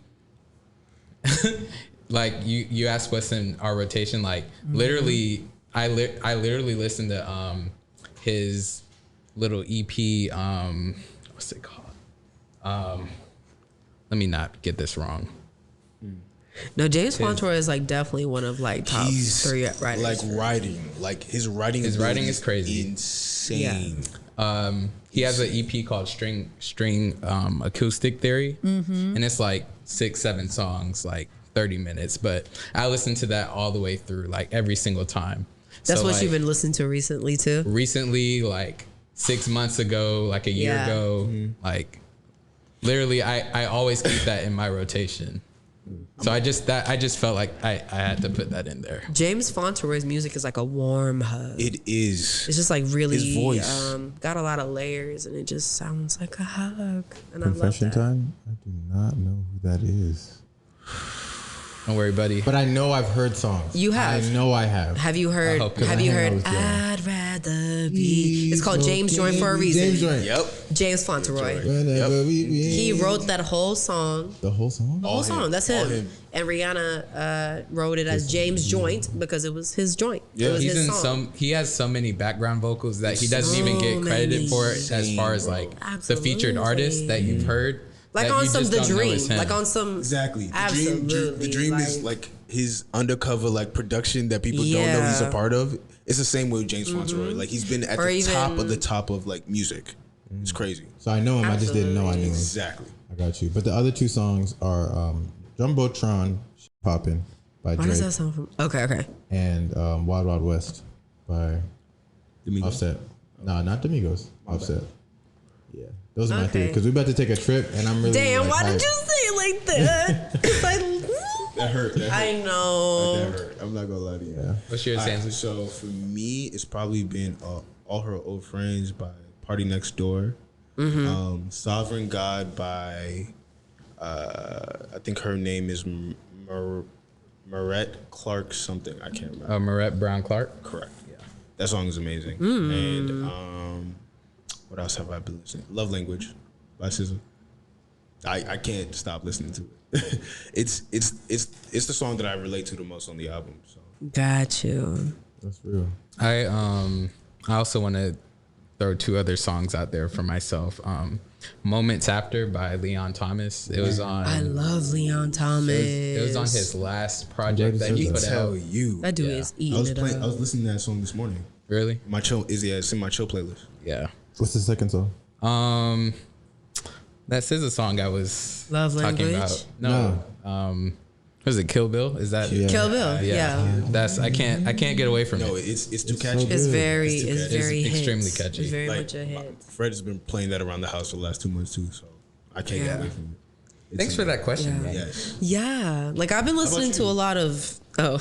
like you asked what's in our rotation. Like literally, I literally listened to his little EP. What's it called? Let me not get this wrong. No, James Fauntleroy is like definitely one of like top 3 writers. Like his writing is crazy, insane. Yeah. He has an EP called String Acoustic Theory, and it's like 6-7 songs, like 30 minutes. But I listened to that all the way through, like every single time. That's so, what like, you've been listening to recently too. Recently, like 6 months ago, like a year ago, like literally, I always keep that in my rotation. So I just felt like I had to put that in there. James Fauntleroy's music is like a warm hug. It is. It's just like really his voice. Got a lot of layers, and it just sounds like a hug. And Confession I love that. time? I do not know who that is. Don't worry, buddy. But I know I've heard songs. You have. I know I have. Have you heard? Have you heard? I'd rather be. It's called James Joint for a reason. James Joint. Yep. James Fauntleroy. Whenever we be. He wrote that whole song. The whole song? The whole song. That's him. And Rihanna wrote it as James Joint because it was his joint. Yeah. It was He's his in song. he has so many background vocals that he doesn't even get credited for it, as far as like the featured artists that you've heard. Like on some The Dream. Like on some. Exactly. Absolutely. The Dream is like his undercover like production that people don't know he's a part of. It's the same way with James Fauntleroy. Like he's been at the top of like music. It's crazy. So I know him. I just didn't know I knew him. Exactly. I got you. But the other 2 songs are Jumbotron Poppin' by Drake. Why does that sound from? Okay. And Wild Wild West by Offset. No, not Domingos. Offset. Yeah. Those are my 3. Because we're about to take a trip and I'm really Damn, like, why did you say it like that? That hurt. I know. That hurt. I'm not gonna lie to you. Yeah. What's yours, Sansley? So for me, it's probably been All Her Old Friends by Party Next Door. Sovereign God by I think her name is Marette Clark something. I can't remember. Marette Brown Clark. Correct. Yeah. That song is amazing. And what else have I been listening? Love Language by SZA. I can't stop listening to it. It's the song that I relate to the most on the album. So Got you. That's real. I also want to throw 2 other songs out there for myself. Moments After by Leon Thomas. It was on. I love Leon Thomas. It was on his last project that he put out. That dude is eating it up. I was listening to that song this morning. Really? My chill it's in my chill playlist. Yeah. What's the second song? That SZA song I was Love talking Language? about. No. Was it Kill Bill? Is that Kill Bill? Yeah. That's I can't get away from No, it. it's too catchy. It's very extremely hit. catchy. It's very Like, much a hit. Fred has been playing that around the house for the last 2 months too, so I can't get away from it. Thanks for that question. Yeah. Man. Yes. Yeah, like I've been listening to a lot of I've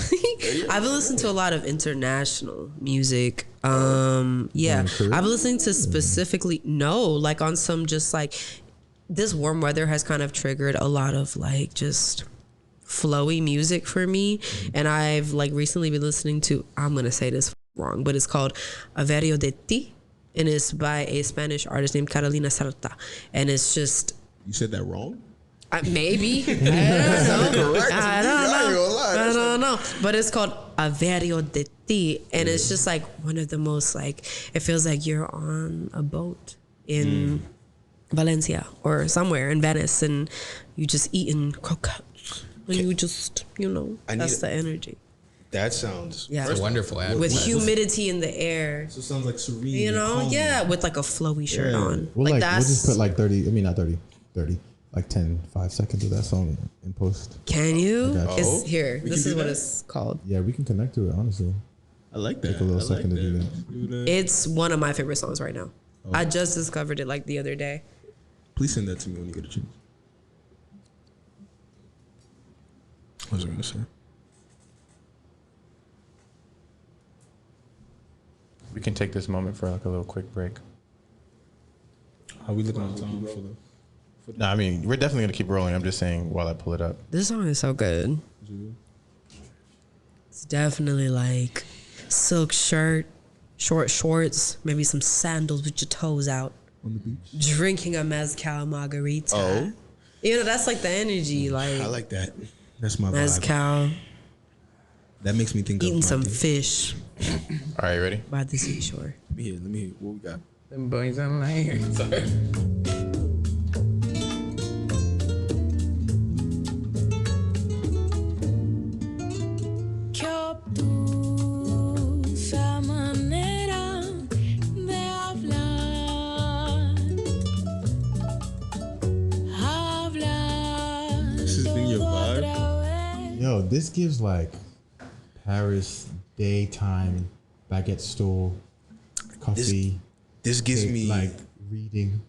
been listening to a lot of international music. I've been listening to specifically like on some just like this warm weather has kind of triggered a lot of like just flowy music for me, and I've like recently been listening to, I'm gonna say this wrong, but it's called Averio de Ti, and it's by a Spanish artist named Carolina Sarta, and it's just You said that wrong? maybe I don't know, but it's called Averio de Ti, and it's just like one of the most like, it feels like you're on a boat in Valencia or somewhere in Venice, and you just eating croquettes, and you just that's the energy. That sounds It's a wonderful atmosphere. With humidity in the air. So it sounds like serene. You know, with like a flowy shirt on. We'll that's, just put like 30. I mean, not 30. 30. Like 5 seconds of that song in post. Can you? Oh, here. This is what it's called. Yeah, we can connect to it. Honestly, I like that. take a little second to do that. It's one of my favorite songs right now. I just discovered it like the other day. Please send that to me when you get a chance. What was I gonna say? We can take this moment for like a little quick break. Are we looking on time for the? No, I mean we're definitely gonna keep rolling. I'm just saying while I pull it up. This song is so good. It's definitely like silk shirt, short shorts, maybe some sandals with your toes out. On the beach. Drinking a mezcal margarita. Oh. You know, that's like the energy. Like I like that. That's my vibe. mezcal, That makes me think eating of some fish All right, you ready? by the seashore. Let me hear what we got. Them boys on here. Sorry. This has been your vibe. Yo, this gives like Paris daytime baguette stole, coffee. This gives me like reading.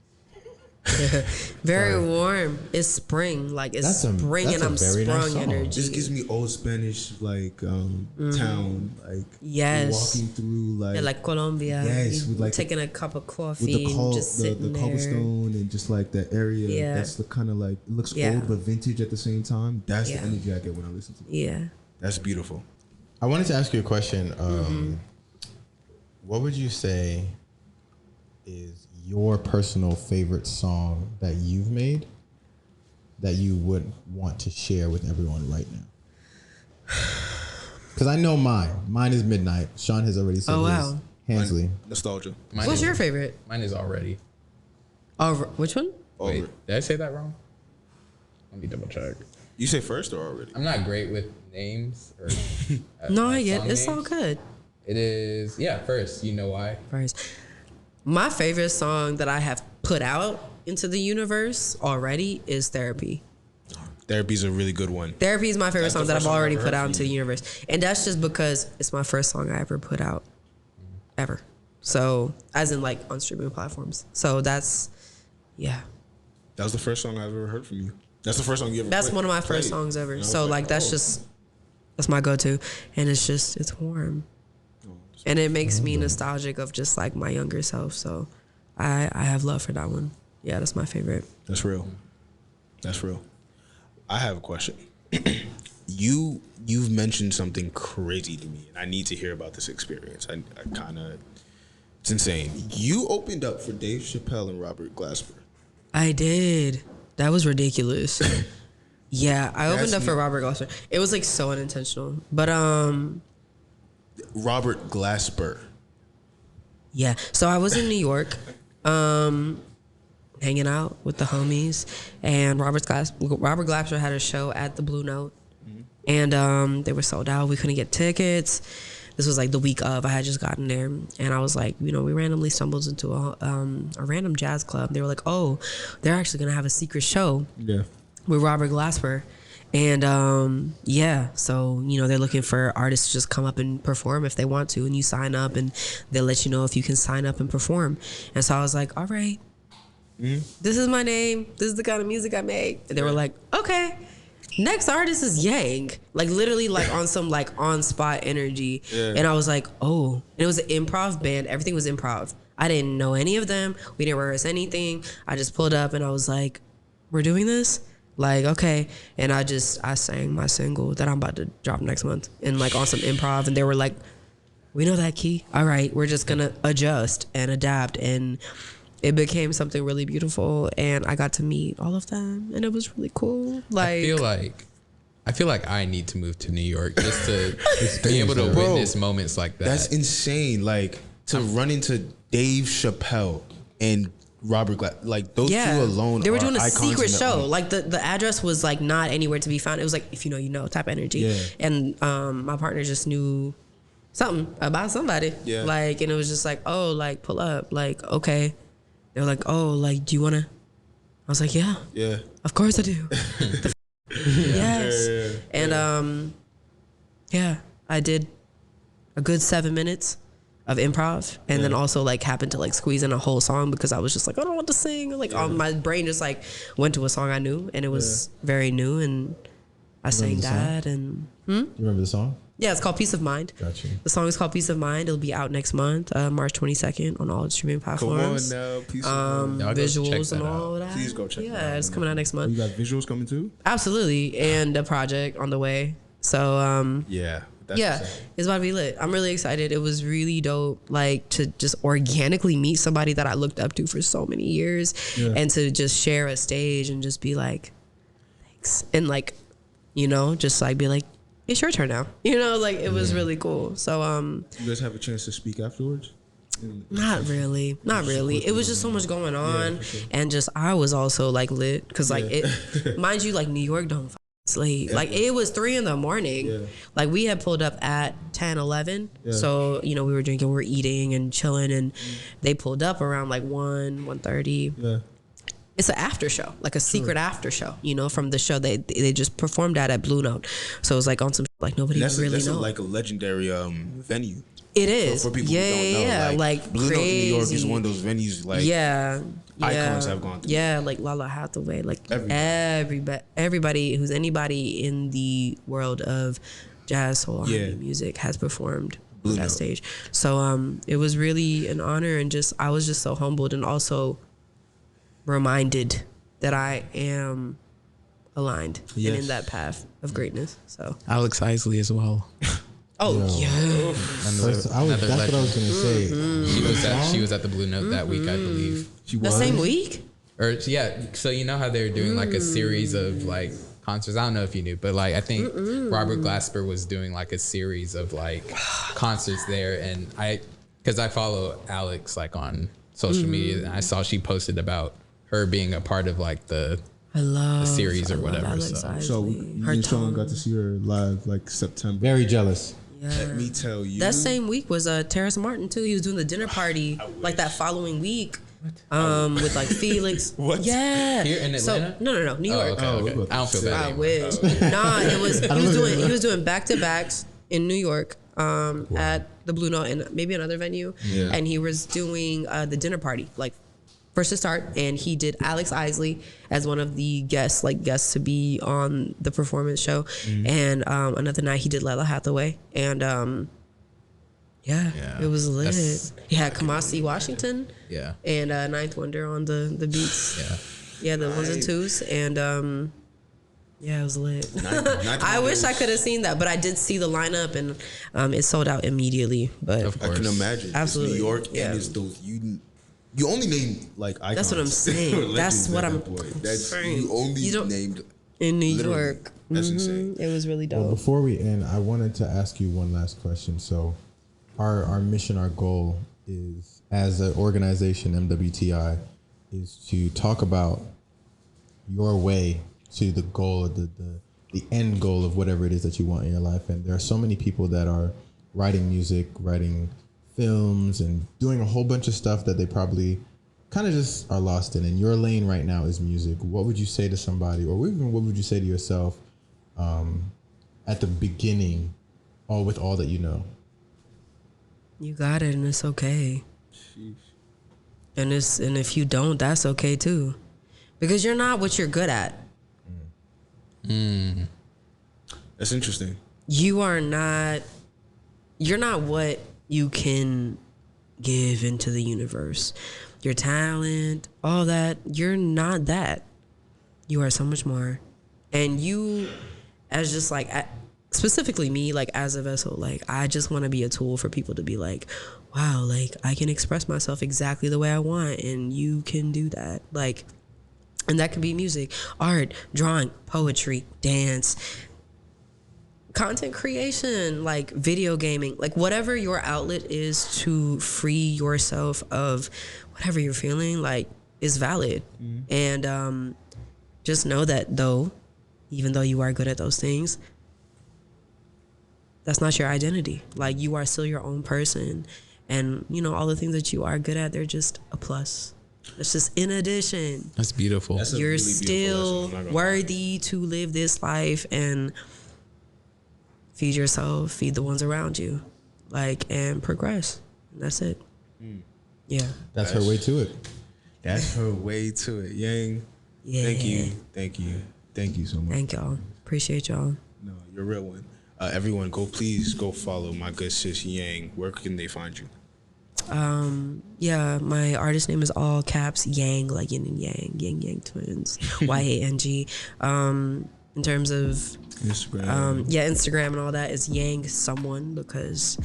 Very warm. It's spring. Like it's spring and I'm very nice sprung song. energy. This gives me old Spanish like town like Yes. walking through like Yeah, like Colombia. Yes, You with like taking a cup of with coffee and just sitting the there. cobblestone and just like the area Yeah. that's the kind of like it looks Yeah. old but vintage at the same time. That's Yeah. the energy I get when I listen to it. Yeah. That's beautiful. I wanted to ask you a question. What would you say is your personal favorite song that you've made that you would want to share with everyone right now? Because I know mine. Mine is Midnight. Sean has already said Oh, wow. his. Hansley. Nostalgia. What's your favorite? Mine is already. Oh, which one? Wait, did I say that wrong? Let me double check. You say first or already? I'm not great with names or. No, I get song it's all names. good. It is first. You know why? First, my favorite song that I have put out into the universe already is Therapy. Therapy's a really good one. Therapy is my favorite That's the song that I've first song I've already ever put heard out from into the you. universe. And that's just because it's my first song I ever put out. Ever. So, as in like on streaming platforms. So that's, yeah. That was the first song I've ever heard from you. That's the first song you ever That's played- one of my first played. songs ever. And I was So like that's oh. just, that's my go-to. And it's warm. And it makes me nostalgic of just like my younger self. So I have love for that one. Yeah, that's my favorite. That's real. That's real. I have a question. You've mentioned something crazy to me, and I need to hear about this experience. I kind of, it's insane. You opened up for Dave Chappelle and Robert Glasper. I did. That was ridiculous. Yeah, I opened up for Robert Glasper. It was like so unintentional. But Robert Glasper. yeah. So I was in New York, hanging out with the homies, and Robert Glasper had a show at the Blue Note, and they were sold out. We couldn't get tickets. This was like the week of. I had just gotten there, and I was like, we randomly stumbled into a random jazz club. They were like, oh, they're actually gonna have a secret show. Yeah. With Robert Glasper. And yeah, so they're looking for artists to just come up and perform if they want to, and you sign up and they'll let you know if you can sign up and perform. And so I was like, all right, this is my name, this is the kind of music I make. And they were like, okay, next artist is Yang, like literally like on some like on spot energy. And I was like, oh, and it was an improv band, everything was improv. I didn't know any of them, we didn't rehearse anything. I just pulled up and I was like, we're doing this? Like, okay. And I sang my single that I'm about to drop next month and like on some improv. And they were like, we know that key. All right, we're just going to adjust and adapt. And it became something really beautiful. And I got to meet all of them and it was really cool. Like, I feel like I need to move to New York just to be able to witness moments like that. That's insane. Like to run into Dave Chappelle and Robert like those two alone. They were doing a icons secret in show. own. Like the address was like not anywhere to be found. It was like if you know, you know type of energy. Yeah. And my partner just knew something about somebody. Yeah. Like, and it was just like, oh, like pull up. Like, okay. They were like, oh, like, do you wanna? I was like, yeah. Yeah. Of course I do. Yes. Yeah. And yeah, I did a good 7 minutes of improv, and then also like happened to like squeeze in a whole song because I was just like, I don't want to sing. Like my brain just like went to a song I knew, and it was very new, and I sang that. And you remember the song? Yeah, it's called Peace of Mind. Gotcha. The song is called Peace of Mind. It'll be out next month, March 22nd on all streaming platforms. Come on now, Peace of Mind. Visuals and all that. Please go check that out. Yeah, it's coming out next month. You got visuals coming too? Absolutely, and a project on the way. So yeah. It's about to be lit. I'm really excited. It was really dope, like to just organically meet somebody that I looked up to for so many years, and to just share a stage and just be like, thanks, and like, you know, just like be like, it's your turn now. You know, like it was really cool. So you guys have a chance to speak afterwards? Not really. It was just so much going on, and just I was also like lit because like it, mind you, like New York don't sleep. Like it was 3 a.m. Like we had pulled up at 10, 11. So, you know, we were drinking, we were eating and chilling, and they pulled up around like 1:30. It's an after show, like a secret after show, you know, from the show they just performed at Blue Note. So it was like on some like nobody really knows. That's like a legendary venue. It is. For people who don't know, like Blue Note, New York is one of those venues like icons have gone through. Yeah, like Lala Hathaway, like everybody who's anybody in the world of jazz, soul, R&B music has performed on that stage. So it was really an honor, and just I was just so humbled and also reminded that I am aligned and in that path of greatness. So Alex Isley as well. That's what I was gonna say. She was at the Blue Note that week, I believe. The same week? Or so you know how they're doing like a series of like concerts. I don't know if you knew, but like I think Robert Glasper was doing like a series of like concerts there, and because I follow Alex like on social media, and I saw she posted about her being a part of like the series or whatever. So me and Sean got to see her live like September. Very jealous. Let me tell you. That same week was Terrace Martin too. He was doing the dinner party like that following week. With like Felix. What? Yeah. Here in Atlanta? So, no, New York. Okay. I don't feel bad. I wish. Nah, he was doing back-to-backs in New York at the Blue Note and maybe another venue. Yeah. And he was doing the dinner party, like first to start, and he did Alex Isley as one of the guests to be on the performance show. And another night he did Lala Hathaway, and it was lit. He had Kamasi Washington, and Ninth Wonder on the beats. The ones and twos, and it was lit. I wish I could have seen that, but I did see the lineup, and it sold out immediately. But of course. I can imagine. Absolutely, it's New York, and it's those you only name like icons. That's what I'm saying. That's what I'm. You only named in New York. That's insane. It was really dope. Well, before we end, I wanted to ask you one last question. So, our mission, our goal is, as an organization, MWTI, is to talk about your way to the goal, the end goal of whatever it is that you want in your life. And there are so many people that are writing music, writing films, and doing a whole bunch of stuff that they probably kind of just are lost in. And your lane right now is music. What would you say to somebody, or even what would you say to yourself at the beginning, with all that you know? You got it, and it's okay. Sheesh. And if you don't, that's okay too, because you're not what you're good at. That's interesting. You're not what you can give into the universe. Your talent, all that, you're not that. You are so much more. And you, as just like, specifically me, like as a vessel, like I just want to be a tool for people to be like, wow, like I can express myself exactly the way I want, and you can do that. Like, and that could be music, art, drawing, poetry, dance, content creation, like video gaming, like whatever your outlet is to free yourself of whatever you're feeling, like is valid. And just know that though, even though you are good at those things, that's not your identity. Like, you are still your own person. And, you know, all the things that you are good at, they're just a plus. It's just in addition. That's beautiful. You're really still worthy to live this life and feed yourself, feed the ones around you, like, and progress. And that's it. Yeah. That's her way to it. That's her way to it. Yang, Yeah. thank you so much. Thank y'all. Appreciate y'all. No, you're a real one. Everyone, please go follow my good sis Yang. Where can they find you? Yeah, my artist name is all caps Yang, like yin and yang, yang twins, YANG. In terms of Instagram. Instagram and all that is Yang someone, because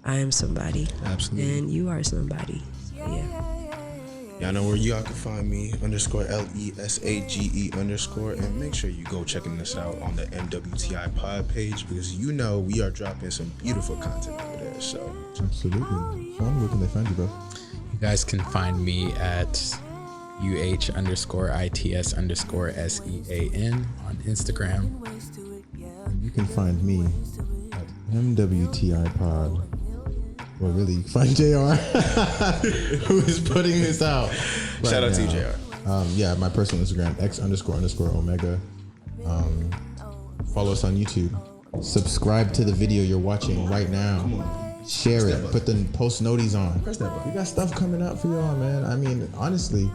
I am somebody. Absolutely. And you are somebody. Yeah. Y'all know where y'all can find me, _LESAGE_, and make sure you go checking this out on the MWTI pod page, because you know we are dropping some beautiful content over there. So Absolutely. Sean, where can they find you, bro? You guys can find me at UH_ITS_SEAN on Instagram. And you can find me at MWTI pod. Well, really, you can find JR, who is putting this out. shout out to you, JR. Yeah, my personal Instagram, X__Omega. Follow us on YouTube. Subscribe to the video you're watching right now. Share it. Put the post noties on. Press that button. We got stuff coming out for y'all, man. I mean, honestly,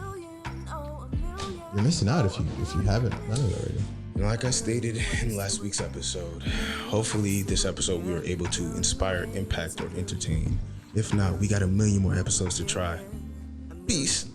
you're missing out if you haven't done it already. And like I stated in last week's episode, hopefully this episode we were able to inspire, impact, or entertain. If not, we got a million more episodes to try. Peace.